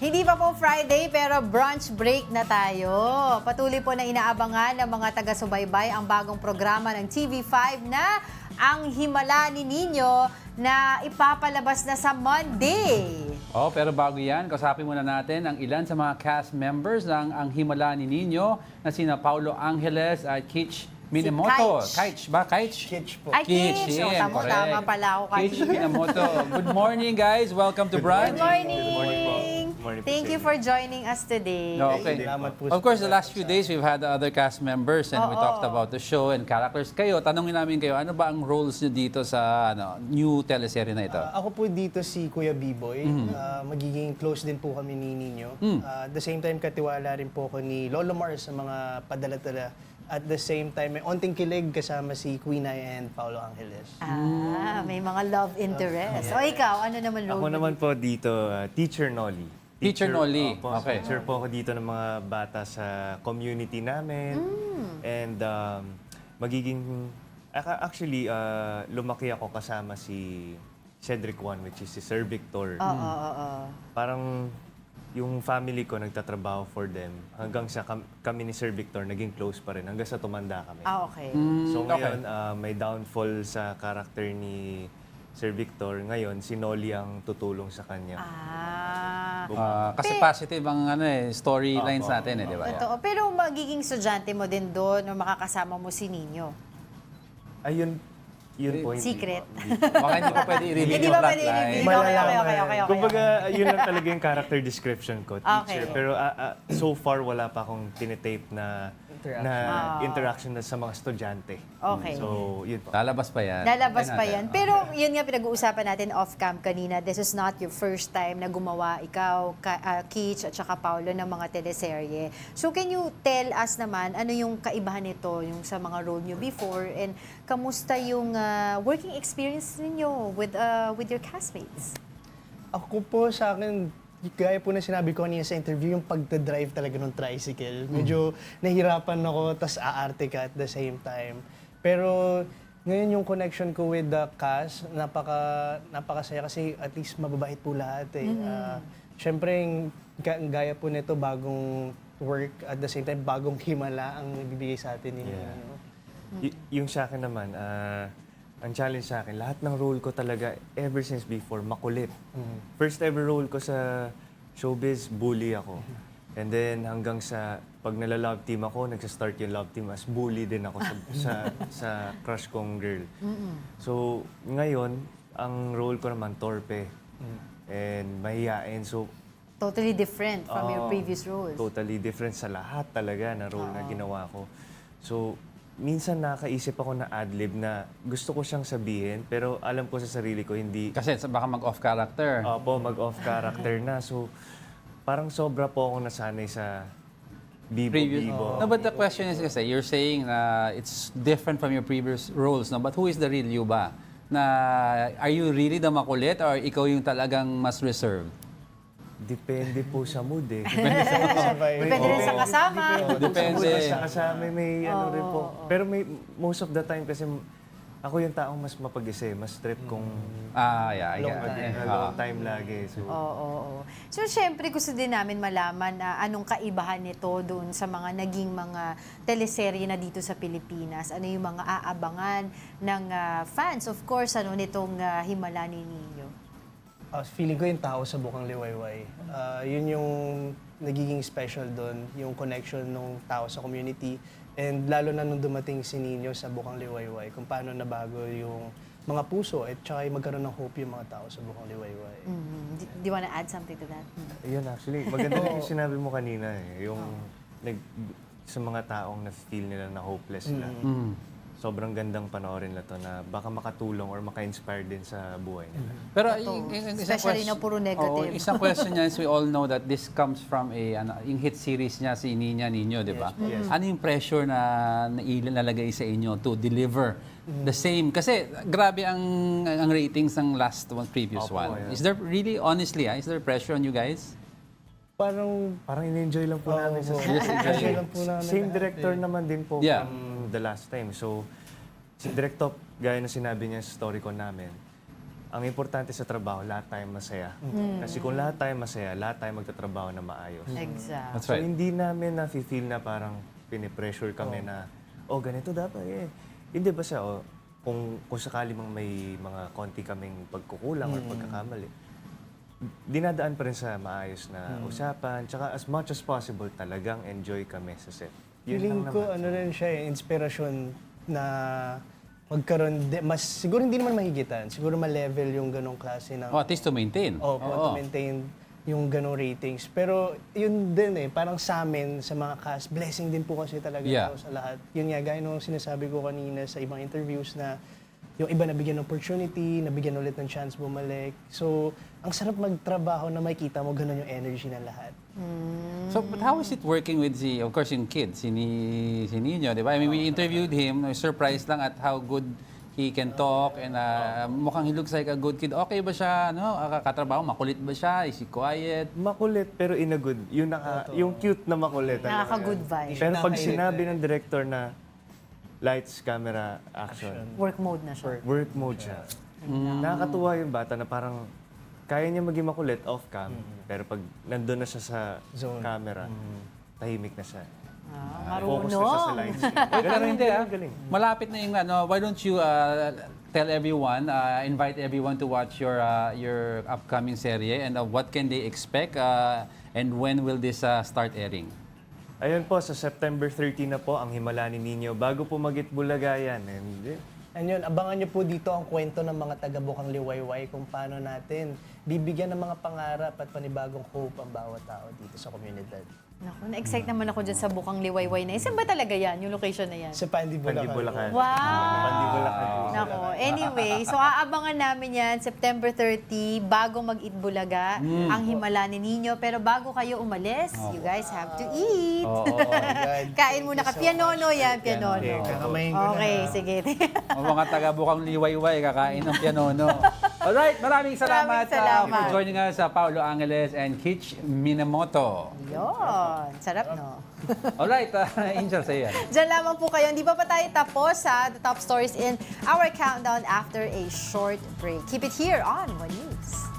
Hindi pa po Friday pero brunch break na tayo. Patuloy po na inaabangan ng mga taga-subaybay ang bagong programa ng TV5 na Ang Himala ni Nino na ipapalabas na sa Monday. Oh, pero bago yan, kausapin muna natin ang ilan sa mga cast members ng Ang Himala ni Nino na sina Paulo Angeles at Kych Minamoto. Kych. Kych ba? Kych? Kitch po. Ay, Kych. Kim, Tama, correct. tama pala ako Kych kanina. Minamoto. Good morning, guys. Welcome to Brunch. Good morning. Morning po Thank sa you inyo. for joining us today. No, okay. Salamat po Of course, the sa- last few days, we've had the other cast members and we talked about the show and characters. Kayo, tanongin namin kayo, ano ba ang roles nyo dito sa new teleserye na ito? Ako po dito si Kuya B-Boy. Magiging close din po kami ni Nino. At the same time, katiwala rin po ako ni Lolo Mars sa mga padala-tala. At the same time, may onting kilig kasama si Queen Ay and Paolo Angeles. May mga love interest. O ikaw, ano naman role Ako mo naman dito? po dito, Teacher Nolly. Teacher Nolly. Opo, Okay. teacher po ako dito ng mga bata sa community namin. And magiging... Actually, lumaki ako kasama si Cedric Juan, which is si Sir Victor. Parang yung family ko nagtatrabaho for them. Hanggang sa kami ni Sir Victor, naging close pa rin. Hanggang sa tumanda kami. Okay. So ngayon, may downfall sa character ni Sir Victor. Ngayon, si Nolly ang tutulong sa kanya. Kasi positive ang storylines natin, di ba? Totoo. Pero magiging estudyante mo din doon o makakasama mo si Nino. Ayun, yun po. hindi Secret. po. Hindi. Baka hindi ko pwede i-reveal Hindi yung ba plotline. pwede i-reveal? Okay. Kumbaga, yun lang talaga yung character description ko, teacher. Okay. Pero so far, wala pa akong tinetape na interaction na sa mga estudyante. Okay. So, yun po. Lalabas pa yan. Lalabas pa Tingnan yan. natin. Pero yun nga pinag-uusapan natin off-cam kanina. This is not your first time na gumawa ikaw, Kych at saka Paolo ng mga teleserye. So can you tell us naman ano yung kaibahan nito yung sa mga role nyo before and kamusta yung working experience ninyo with your castmates? Ako po sa akin, gaya po na sinabi ko kanina sa interview, yung pagdadrive talaga ng tricycle. Medyo nahirapan ako, tas aarte ka at the same time. Pero ngayon yung connection ko with the cast, napakasaya kasi at least mababait po lahat eh. Siyempre, gaya po nito, bagong work at the same time, bagong himala ang ibibigay sa atin ninyo. Yung sa akin naman, ang challenge sa akin, lahat ng role ko talaga, ever since before, makulit. First ever role ko sa showbiz, bully ako. And then hanggang sa pag nala-love team ako, nagsa-start yung love team as bully din ako sa crush kong girl. So ngayon, ang role ko naman torpe and mahihain. So Totally different from your previous roles. totally different sa lahat talaga na role na ginawa ko. So minsan nakaisip ako na adlib na gusto ko siyang sabihin pero alam ko sa sarili ko hindi. Kasi baka mag-off character. Opo, mag-off character na. So parang sobra po ako nasanay sa bibo. No, but the question is kasi, you're saying na it's different from your previous roles, no? But who is the real you ba? Na, are you really the makulit or ikaw yung talagang mas reserved? Depende po sa mood eh. Depende rin sa kasama. Depende. Sa kasama may ano rin po. Pero may most of the time kasi ako yung taong mas mapag-isa, mas trip kung I get it. long time lagi. So, Oo. So, syempre, gusto din namin malaman na anong kaibahan nito doon sa mga naging mga teleserye na dito sa Pilipinas. Ano yung mga aabangan ng fans, of course, nitong himala ni Nino. Feeling ko yung tao sa Bukang Liwayway. Yun yung nagiging special doon, yung connection ng tao sa community. And lalo na nung dumating si Nino sa Bukang Liwayway, kung paano nabago yung mga puso at saka yung magkaroon ng hope yung mga tao sa Bukang Liwayway. Do you wanna add something to that? Ayun actually, maganda yung sinabi mo kanina eh. Yung sa mga taong na-feel nila na hopeless sila. Sobrang gandang panoorin na to na baka makatulong or maka-inspire din sa buhay nila. Pero Especially na puro negative. Isang question niya is we all know that this comes from yung hit series niya si Niña Niño, di ba? Yes. Ano yung pressure na ilalagay sa inyo to deliver the same? Kasi grabe ang ratings ng previous Opo, one. yeah. Is there really, honestly, is there pressure on you guys? Parang in-enjoy lang po namin sa enjoy lang po namin Same lahat director naman din po Yeah. from the last time. So, si Direk Top, gaya na sinabi niya sa story ko namin, ang importante sa trabaho, lahat tayo masaya. Kasi kung lahat tayo masaya, lahat tayo magtatrabaho na maayos. Exactly. That's So, right. hindi namin na-feel na parang pinipressure kami na, ganito dapat eh. Hindi ba siya, kung sakali mang may mga konti kaming pagkukulang or pagkakamali, dinadaan pa rin sa maayos na usapan. Tsaka as much as possible, talagang enjoy kami sa set. Feeling ko, ano rin siya inspirasyon na magkaroon, siguro hindi naman mahigitan, siguro ma-level yung ganong klase ng... At least to maintain. To maintain yung ganong ratings. Pero yun din parang sa amin, sa mga cast, blessing din po kasi talaga sa lahat. Yun nga, gaya nung sinasabi ko kanina sa ibang interviews na yung iba nabigyan ng opportunity, nabigyan ulit ng chance bumalik. So, ang sarap magtrabaho na makita mo ganun yung energy ng lahat. So, but how is it working with of course, yung kid, si Nino, di ba? I mean, we interviewed him, surprised lang at how good he can talk and mukhang he looks like a good kid. Okay ba siya, katrabaho? Makulit ba siya? Is he quiet? Makulit pero in a good. Yung cute na makulit. Nakaka-good vibe. Pero pag sinabi ng director na lights, camera, action. Work mode na siya. Work mode siya. Nakakatuwa yung bata na parang kaya niya maging makulit off-cam, pero pag nandun na siya sa camera, tahimik na siya. Focus na siya sa lines. Pero hindi malapit na yung why don't you tell everyone, invite everyone to watch your upcoming serye and what can they expect and when will this start airing? Ayun po, sa September 30 na po ang Himala ni Nino. Bago po mag-Itbulaga yan. And yun, abangan nyo po dito ang kwento ng mga taga-Bukang Liwayway kung paano natin bibigyan ng mga pangarap at panibagong hope ang bawat tao dito sa komunidad. Naku, na-excite naman ako dyan sa Bukang Liwayway na. Saan ba talaga yan? Yung location na yan? Sa Pandi, Bulacan. Wow! Pandi, Bulacan. Naku, anyway, so aabangan namin yan September 30, bago mag-Itbulaga, ang Himala ni Nino. Pero bago kayo umalis, you guys have to eat. Kain muna ka. Pianono yan, pianono. Kakamayin ko na. Okay, sige. Mga taga-Bukang Liwayway, kakain ng pianono. Alright, maraming salamat, for joining us, Paolo Angeles and Kych Minamoto. Yun, sarap no? Alright, Angel, say yan. Diyan lamang po kayo. Hindi pa tayo tapos sa the top stories in our countdown after a short break. Keep it here on One News.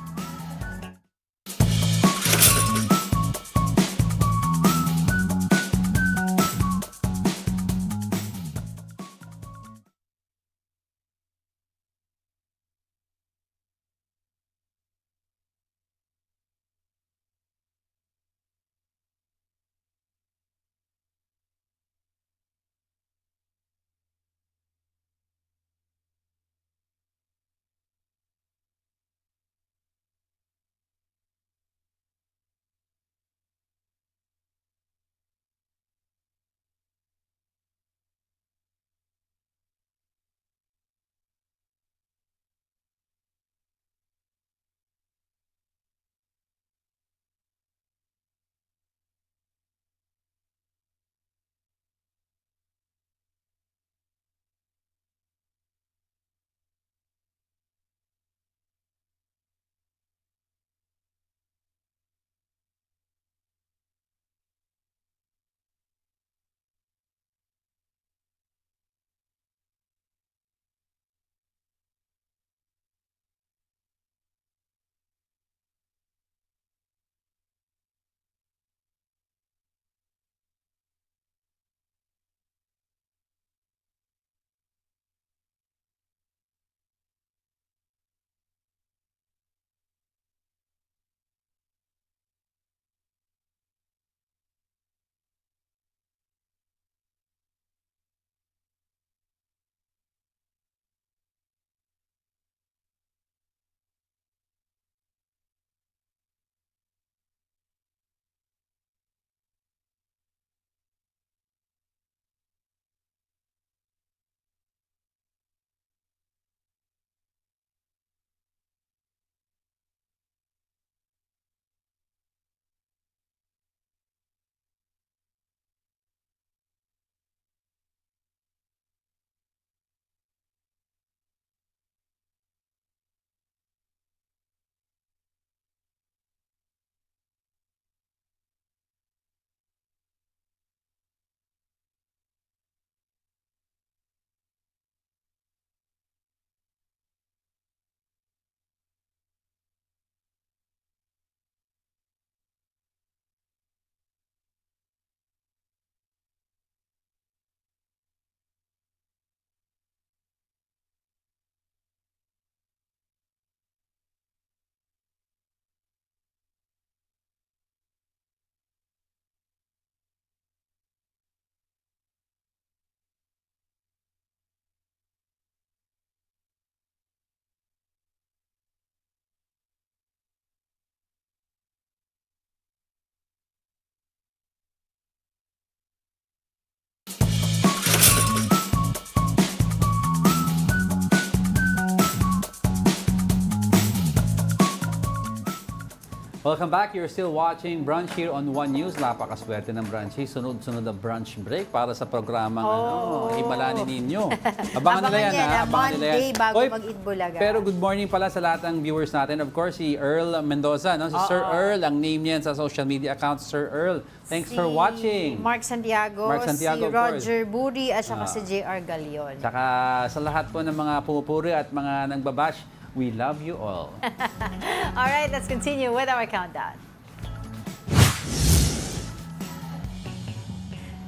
Welcome back. You're still watching Brunch here on One News. Napakaswerte ng Brunch. Sunod-sunod na brunch break para sa programang Himalanin ninyo. Abangan nila yan, ha? Abangan nila yan. Monday bago Oy, mag-Itbulaga. pero good morning pala sa lahat ng viewers natin. Of course, si Earl Mendoza, no? Si Sir Earl, ang name niyan sa social media account, Sir Earl. Thanks for watching. Mark Santiago, si of course. Roger Buri, at saka si JR Galion. Tsaka sa lahat po ng mga pumupuri at mga nagbabash, we love you all. All right, let's continue with our countdown.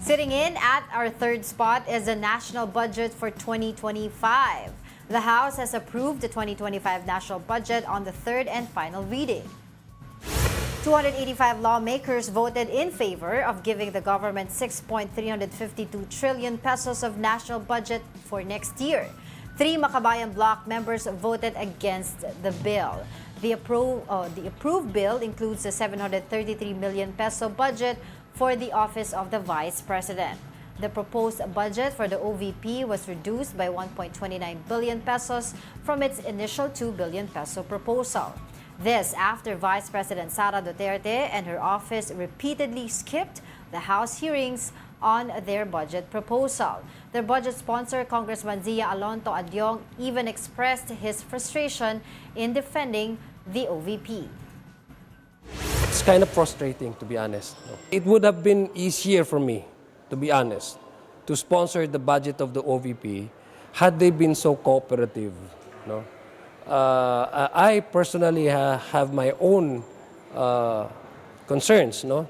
Sitting in at our third spot is the national budget for 2025. The House has approved the 2025 national budget on the third and final reading. 285 lawmakers voted in favor of giving the government 6.352 trillion pesos of national budget for next year. 3 Makabayan bloc members voted against the bill. The approved bill includes a 733 million peso budget for the office of the Vice President. The proposed budget for the OVP was reduced by 1.29 billion pesos from its initial 2 billion peso proposal. This after Vice President Sara Duterte and her office repeatedly skipped the House hearings on their budget proposal. Their budget sponsor, Congressman Zia Alonto Adyong, even expressed his frustration in defending the OVP. It's kind of frustrating, to be honest. It would have been easier for me, to be honest, to sponsor the budget of the OVP had they been so cooperative. No? I personally have my own concerns, no?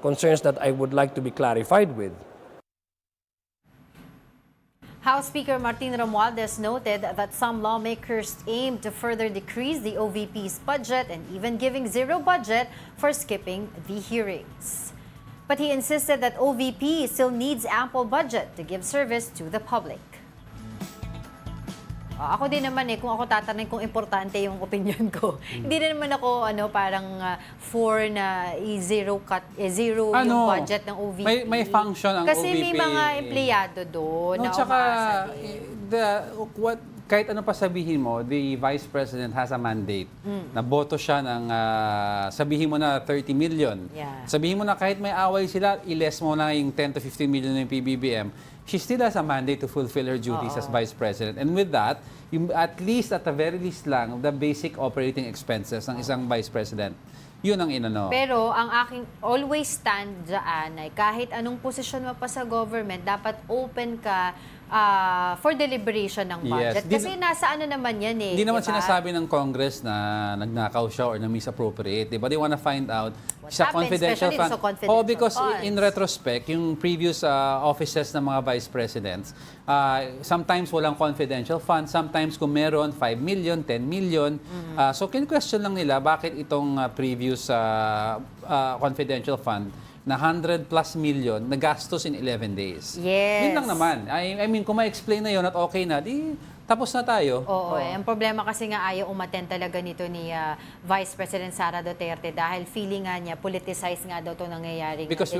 Concerns that I would like to be clarified with. House Speaker Martin Romualdez noted that some lawmakers aim to further decrease the OVP's budget and even giving zero budget for skipping the hearings. But he insisted that OVP still needs ample budget to give service to the public. Ako din naman kung ako tatanungin kung importante yung opinion ko. Hindi na naman ako for na zero yung budget ng OVP. May function ang Kasi OVP. may mga empleyado doon na tsaka, umaasa din. kahit ano pa sabihin mo, the Vice President has a mandate. Naboto siya ng, sabihin mo na 30 million. Yeah. Sabihin mo na kahit may away sila, i-less mo na yung 10 to 15 million ng PBBM. She still has a mandate to fulfill her duties as Vice President. And with that, at the very least lang, the basic operating expenses ng isang Vice President, yun ang inano. Pero ang aking always stand dyan ay kahit anong posisyon mo pa sa government, dapat open ka for deliberation ng budget. Yes. Kasi nasa ano naman yan Hindi naman diba? sinasabi ng Congress na nagnakaw siya or na misappropriate. Diba? They wanna find out What sa happened, confidential especially fund. sa confidential Because funds. in retrospect, yung previous offices ng mga vice presidents, sometimes walang confidential fund, sometimes kung meron, 5 million, 10 million. So, question lang nila bakit itong previous confidential fund na 100 plus million na gastos in 11 days. Yes. Yun lang naman. I mean, kung ma-explain na yun at okay na, di tapos na tayo. Oo, ang problema kasi nga ayaw umattend talaga nito ni Vice President Sara Duterte dahil feeling nga niya, politicized nga daw ito nangyayari. Because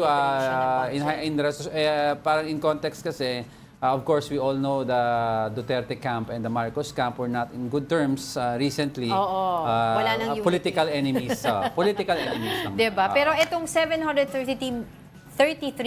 parang in context kasi, of course, we all know the Duterte camp and the Marcos camp were not in good terms recently. Wala nang unity. Political enemies. Political enemies lang. Diba? Pero itong 733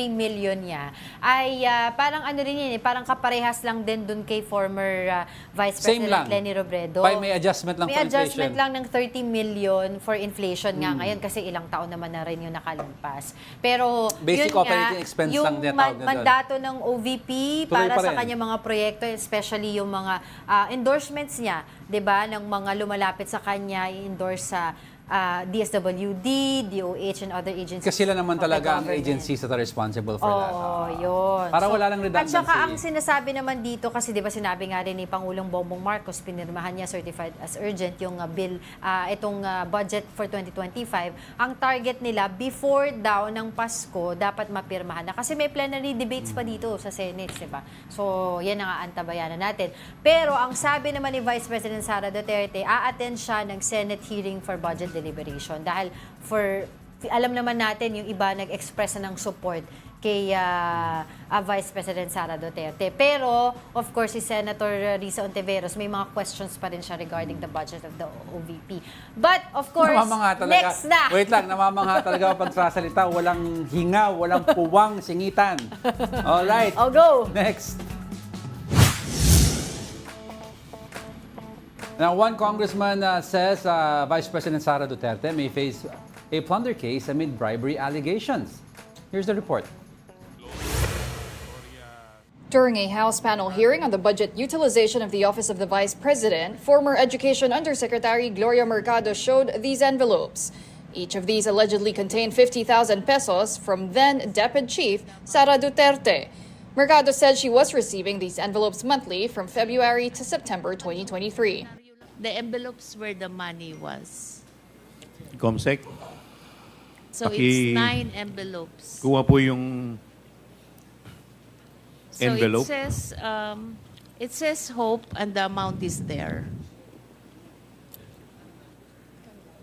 million niya ay parang ano rin yun, parang kaparehas lang din dun kay former Vice Same President lang. Leni Robredo. May adjustment lang May for inflation. adjustment lang ng 30 million for inflation nga ngayon kasi ilang taon naman na rin yung nakalimpas. Pero Basic yun operating nga, expense yung lang din tawag na doon. mandato ng OVP Tuloy para pa sa rin. kanyang mga proyekto, especially yung mga endorsements niya, 'di ba, ng mga lumalapit sa kanya, i-endorse sa DSWD, DOH, and other agencies. Kasi sila naman of the talaga ang government. agencies that are responsible for that. Yun. Para wala lang redundancy. At saka ang sinasabi naman dito, kasi di ba sinabi nga rin ni Pangulong Bongbong Marcos, pinirmahan niya certified as urgent yung bill, itong budget for 2025. Ang target nila, before daw ng Pasko, dapat mapirmahan na. Kasi may plenary debates pa dito sa Senate, di ba? So, yan ang aantabayanan natin. Pero ang sabi naman ni Vice President Sara Duterte, a-attend siya ng Senate hearing for budget deliberation. Dahil alam naman natin, yung iba nag-express na ng support kay Vice President Sara Duterte. Pero, of course, si Senator Risa Ontiveros, may mga questions pa rin siya regarding the budget of the OVP. But, of course, Namamangha talaga. next na! Wait lang, namamangha talaga pag sasalita. Walang hinga, walang puwang, singitan. Alright. I'll go! Next. Now, one congressman says Vice President Sara Duterte may face a plunder case amid bribery allegations. Here's the report. During a House panel hearing on the budget utilization of the Office of the Vice President, former Education Undersecretary Gloria Mercado showed these envelopes. Each of these allegedly contained 50,000 pesos from then DepEd Chief Sara Duterte. Mercado said she was receiving these envelopes monthly from February to September 2023. The envelopes where the money was. Comsec, So Paki- it's 9 envelopes. kuha po yung envelope. So it says hope and the amount is there.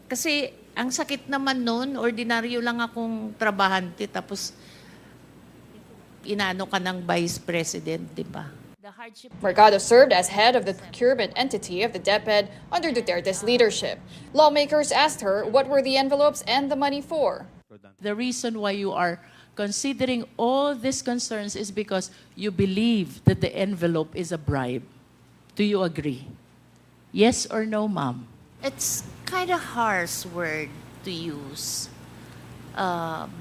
Kasi ang sakit naman nun, ordinaryo lang akong trabahante tapos inano ka ng vice president, di ba? The hardship. Mercado served as head of the procurement entity of the DepEd under Duterte's leadership. Lawmakers asked her what were the envelopes and the money for. The reason why you are considering all these concerns is because you believe that the envelope is a bribe. Do you agree? Yes or no, ma'am? It's kind of harsh word to use,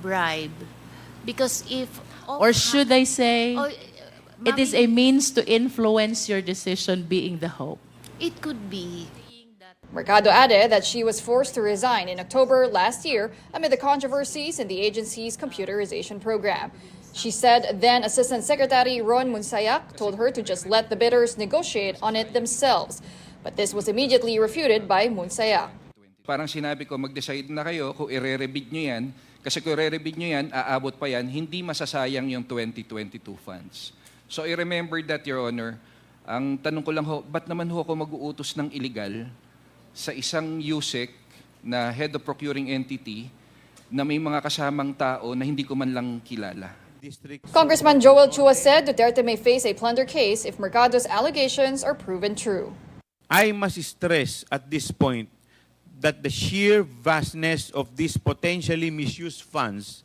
bribe, because if Or should I say, it is a means to influence your decision being the hope? it could be. Mercado added that she was forced to resign in October last year amid the controversies in the agency's computerization program. She said then Assistant Secretary Ron Munsayak told her to just let the bidders negotiate on it themselves. But this was immediately refuted by Munsayak. Parang sinabi ko, mag-decide na kayo kung i-re-rebid nyo yan. Kasi kung i-re-rebid nyo yan, aabot pa yan, hindi masasayang yung 2022 funds. So I remember that, Your Honor. Ang tanong ko lang ho, ba't naman ho ako mag-uutos ng illegal sa isang USEC na head of procuring entity na may mga kasamang tao na hindi ko man lang kilala? Congressman Joel Chua said Duterte may face a plunder case if Mercado's allegations are proven true. I must stress at this point that the sheer vastness of these potentially misused funds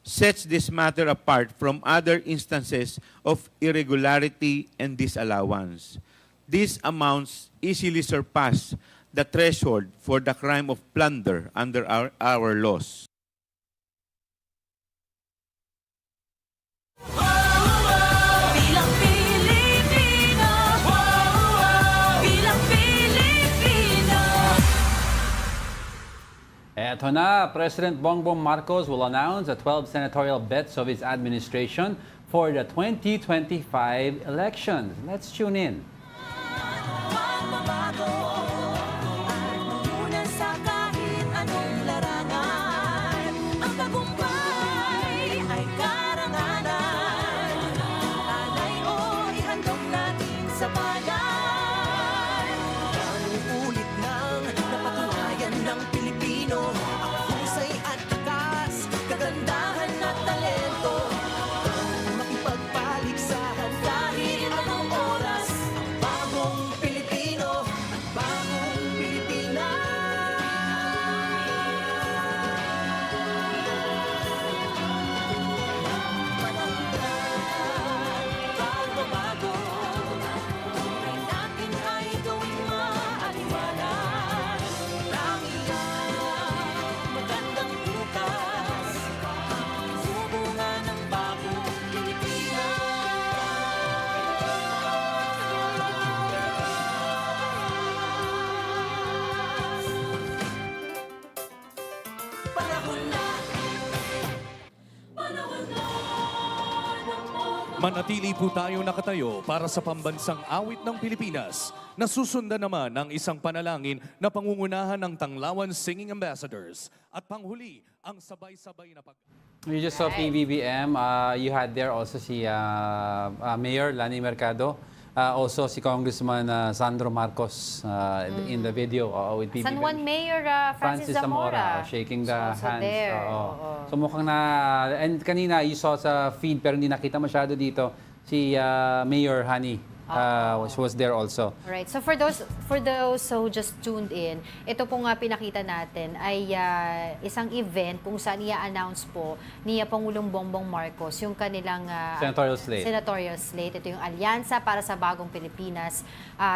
sets this matter apart from other instances of irregularity and disallowance. These amounts easily surpass the threshold for the crime of plunder under our laws. Bilang Pilipino, bilang Pilipino. Eto na, President Bongbong Marcos will announce the 12 senatorial bets of his administration for the 2025 elections. Let's tune in. Una sa kahit anong larangan, ang tagumpay ay karangalan. Alay o ihandog natin sa bayan. Ang ulit nang napatunayan ng Pilipino, ang husay at takas, kagandahan at talento. Makipagpaligsahan kahit anong oras, ang bagong Pilipino, ang bagong Pilipinas. Bago-bago, tunay natin ay gawing maaliwalas. Rangiyan, magandang bukas, subungan ng bagong Pilipinas. Panahon na. Panahon na. Manatili po tayo nakatayo para sa pambansang awit ng Pilipinas na susundan naman ng isang panalangin na pangungunahan ng Tanglawan Singing Ambassadors. At panghuli, ang sabay-sabay na pag... You just saw PBBM. You had there also si Mayor Lani Mercado. Also, si Congressman Sandro Marcos in the video with PBB. San Juan Mayor Francis Zamora. Shaking the Also hands. there. Oo. So mukhang and kanina you saw sa feed pero hindi nakita masyado dito si Mayor Hani was there also. Alright. So for those who just tuned in, ito po nga pinakita natin ay isang event kung saan i-announce po ni Pangulong Bongbong Marcos yung kanilang Senatorial slate. Senatorial slate. Ito yung Alyansa para sa Bagong Pilipinas.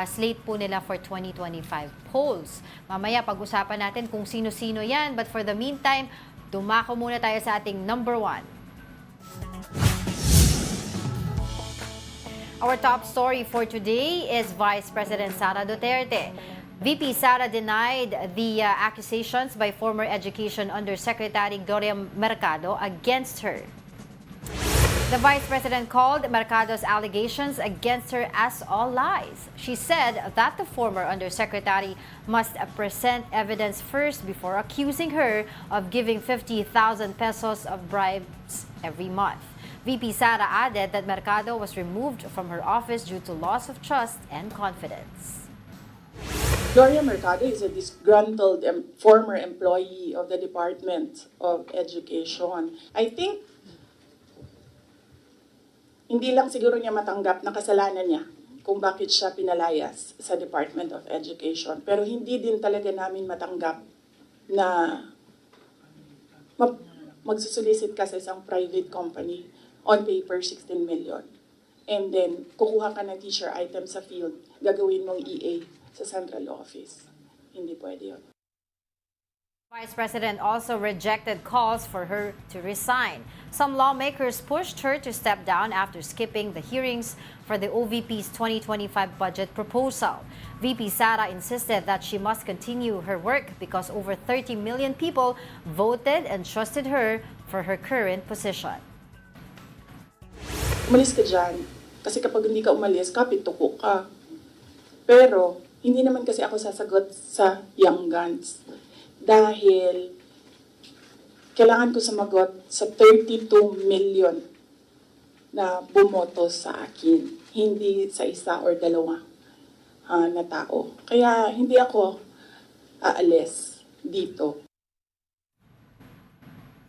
Slate po nila for 2025 polls. Mamaya pag-usapan natin kung sino-sino yan. But for the meantime, dumako muna tayo sa ating number 1. Our top story for today is Vice President Sara Duterte. VP Sara denied the accusations by former Education Undersecretary Gloria Mercado against her. The Vice President called Mercado's allegations against her as all lies. She said that the former Undersecretary must present evidence first before accusing her of giving 50,000 pesos of bribes every month. VP Sara added that Mercado was removed from her office due to loss of trust and confidence. Gloria Mercado is a disgruntled former employee of the Department of Education. I think hindi lang siguro niya matanggap na kasalanan niya kung bakit siya pinalayas sa Department of Education. Pero hindi din talaga namin matanggap na magsusulisit ka sa isang private company on paper 16 million. And then, kukuha ka ng teacher item sa field, gagawin mong EA sa central office. Hindi pwede yun. Vice President also rejected calls for her to resign. Some lawmakers pushed her to step down after skipping the hearings for the OVP's 2025 budget proposal. VP Sara insisted that she must continue her work because over 30 million people voted and trusted her for her current position. Umalis ka dyan. Kasi kapag hindi ka umalis, kapit-tuko ka. Pero, hindi naman kasi ako sasagot sa young guns. Dahil, kailangan ko sumagot sa 32 million na bumoto sa akin. Hindi sa isa or dalawa na tao. Kaya, hindi ako aalis dito.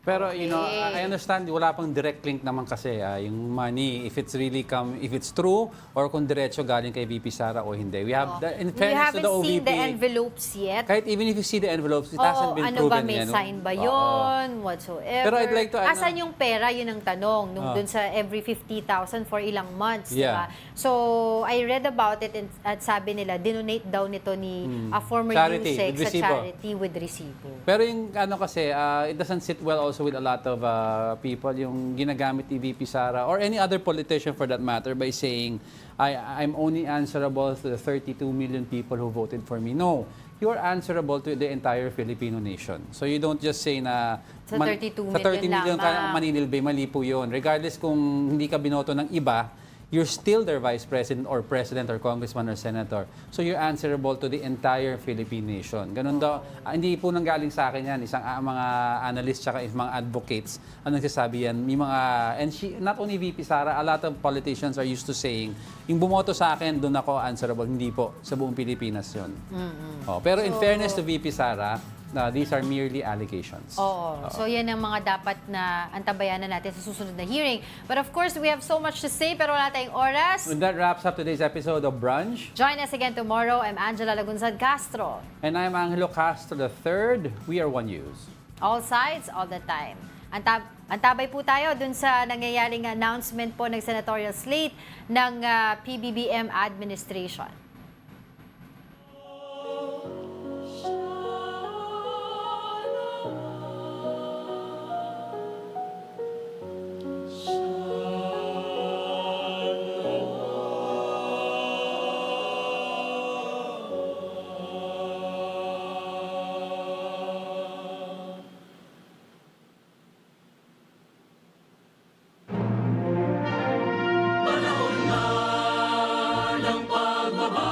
Pero you know, I understand wala pang direct link naman kasi yung money if it's true or kung diretso galing kay VP Sara o hindi. We have in fairness to the OVP. We haven't seen the envelopes yet. Kahit even if you see the envelopes, it hasn't been ano proven ba, may yan. sign ba yun? Whatsoever. Pero I'd like to asan yung pera? Yun ang tanong. Nung dun sa every 50,000 for ilang months, Yeah. diba? So, I read about it at sabi nila, dinonate daw nito ni former Charity, USEC with sa resibo. charity with resibo. Pero yung ano kasi, it doesn't sit well also with a lot of people, yung ginagamit ni VP Sara or any other politician for that matter by saying, I'm only answerable to the 32 million people who voted for me. No, you are answerable to the entire Filipino nation. So you don't just say na Sa 32 sa 30 million lamang. ka maninilbay, mali po yun. Regardless kung hindi ka binoto ng iba, you're still their vice president or president or congressman or senator. So you're answerable to the entire Philippine nation. Ganun daw. Hindi po nanggaling sa akin yan. Isang mga analysts tsaka mga advocates ang nagsasabi yan. May mga, and not only VP Sara, a lot of politicians are used to saying, yung bumoto sa akin, doon ako answerable. Hindi po. Sa buong Pilipinas yun. Pero in fairness to VP Sara, these are merely allegations. So yan ang mga dapat na antabayanan natin sa susunod na hearing. But of course, we have so much to say pero wala tayong oras. And that wraps up today's episode of Brunch. Join us again tomorrow. I'm Angela Lagunzad Castro. And I'm Angelo Castro III. We are One News. All sides, all the time. Antabay po tayo dun sa nangyayaring announcement po ng senatorial slate ng PBBM administration. Panahon na ng pagbaba.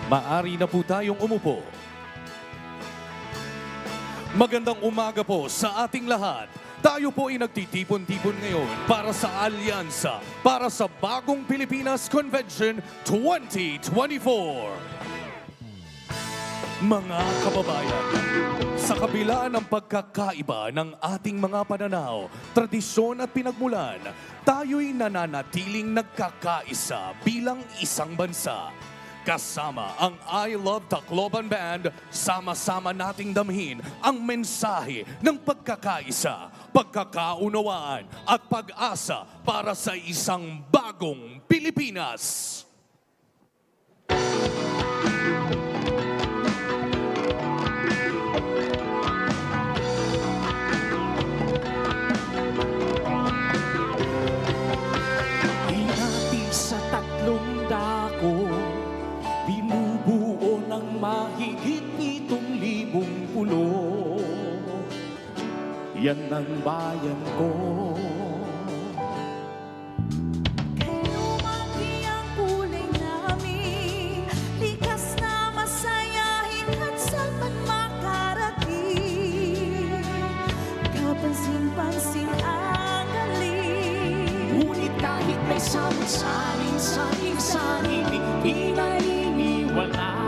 Maari na po tayong umupo. Magandang umaga po sa ating lahat. Tayo po ay nagtitipon-tipon ngayon para sa Alyansa para sa Bagong Pilipinas Convention 2024. Mga kababayan, sa kabila ng pagkakaiba ng ating mga pananaw, tradisyon at pinagmulan, tayo'y nananatiling nagkakaisa bilang isang bansa. Kasama ang I Love Tacloban Band, sama-sama nating damhin ang mensahe ng pagkakaisa, pagkakaunawaan at pag-asa para sa isang bagong Pilipinas. Hinati sa tatlong dako, binubuo ng mahigit 7,000 pulo. Yan ang bayan ko. Kay lumaki ang kulay namin, likas na masayahin at saan man makarating. Kapansin-pansin ang galing. Ngunit kahit may samot-saring saling-saling, di naniniwalaan.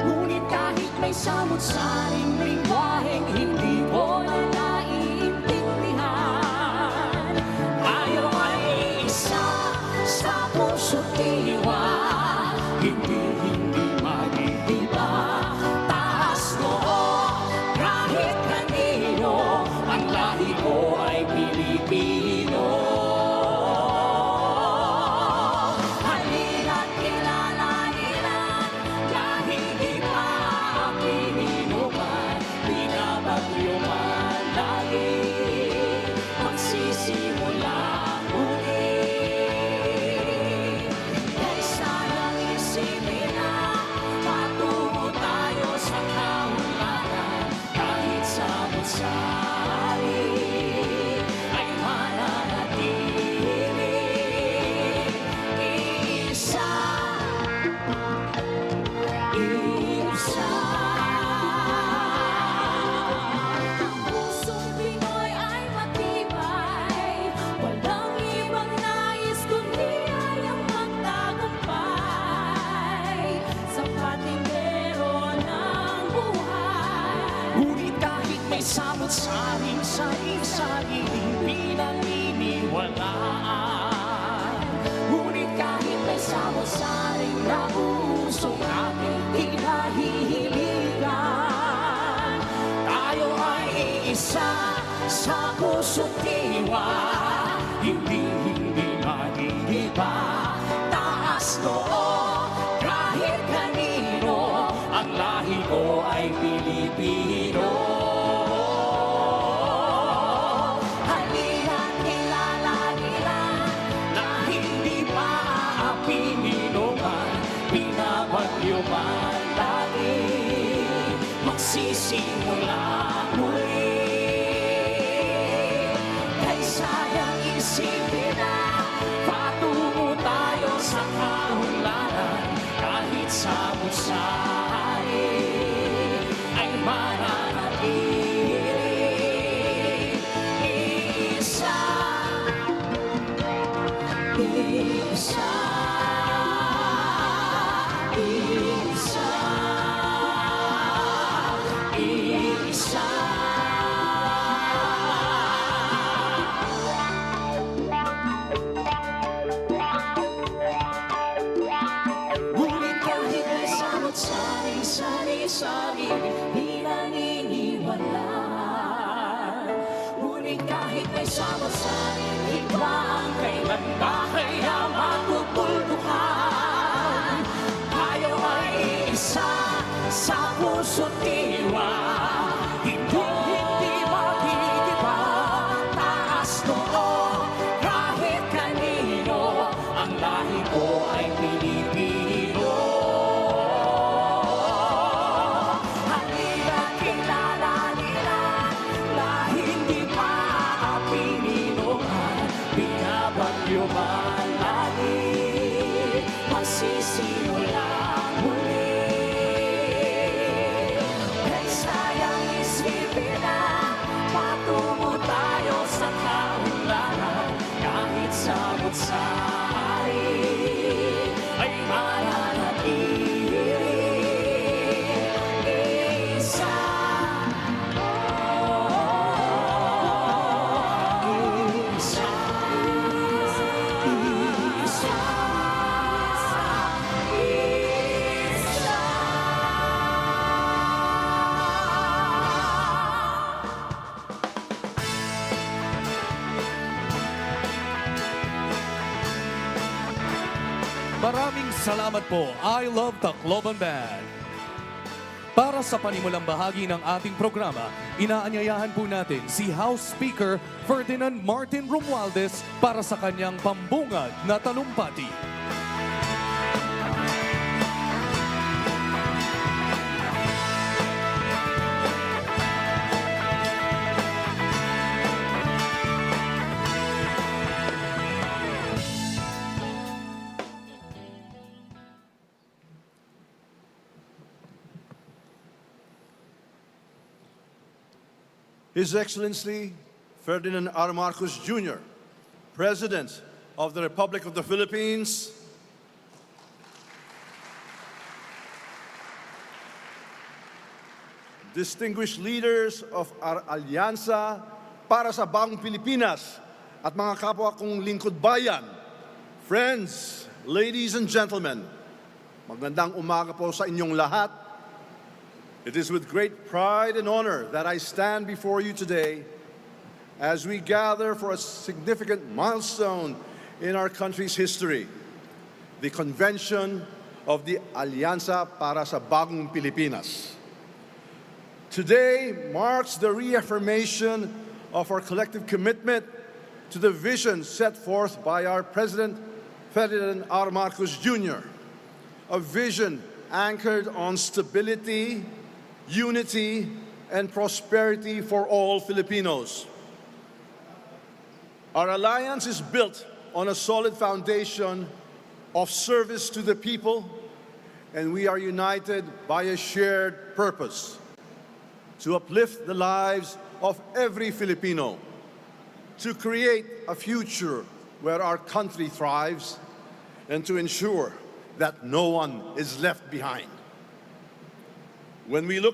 Ngunit kahit may samot-saring lingwaheng hindi ko na naiintindihan, tayo ay isa sa puso't diwa, hindi mag-iiba. Taas noo kahit kanino, ang lahi ko ay Pilipino. Halina't kilalanin ang lahing di maapilino man, binabagyo man lagi, magsisimula muli. Kay sayang isipin na patungo tayo sa kaunlaran, kahit samot-sari ay mananatili. Isa, isa. Ang pusong Pinoy ay matibay, walang ibang nais kundi ay ang magtagumpay sa patintero ng buhay. Ngunit kahit may samot-saring saling-saling pinaniniwalaan, ngunit kahit may samot-saring nabusong ating kinahihiligan, tayo ay iisa sa puso't diwa, hindi mag-iiba. Taas noo kahit kanino, ang lahi ko ay Pilipino. Halina't kilalanin ang lahing di maapilino man, binabagyo man lagi, magsisimula muli. Kay sayang isipin na patungo tayo sa kaunlaran, kahit samot-sari ay mananatili. Isa, isa, isa, isa. Ngunit kahit may samot-saring sari-sari, di naniniwala. Ngunit kahit may samot-saring higla, ang kailan ba kaya matutuldukan? Tayo ay isa sa puso't diwa, hindi mag-iiba. Taas noo kahit kanino, ang lahi ko ay Pilipino. Halina't kilalanin ang lahing di maapilino man, binabagyo man lagi, magsisimula Salamat po, I Love Tacloban Band. Para sa panimulang bahagi ng ating programa, inaanyayahan po natin si House Speaker Ferdinand Martin Romualdez para sa kanyang pambungad na talumpati. His Excellency Ferdinand R. Marcos Jr., President of the Republic of the Philippines, distinguished leaders of our Alyansa para sa Bagong Pilipinas at mga kapwa kong lingkod bayan, friends, ladies and gentlemen, magandang umaga po sa inyong lahat. It is with great pride and honor that I stand before you today as we gather for a significant milestone in our country's history, the convention of the Alyansa para sa Bagong Pilipinas. Today marks the reaffirmation of our collective commitment to the vision set forth by our President Ferdinand R. Marcos Jr., a vision anchored on stability, unity, and prosperity for all Filipinos. Our alliance is built on a solid foundation of service to the people, and we are united by a shared purpose to uplift the lives of every Filipino, to create a future where our country thrives, and to ensure that no one is left behind. When we look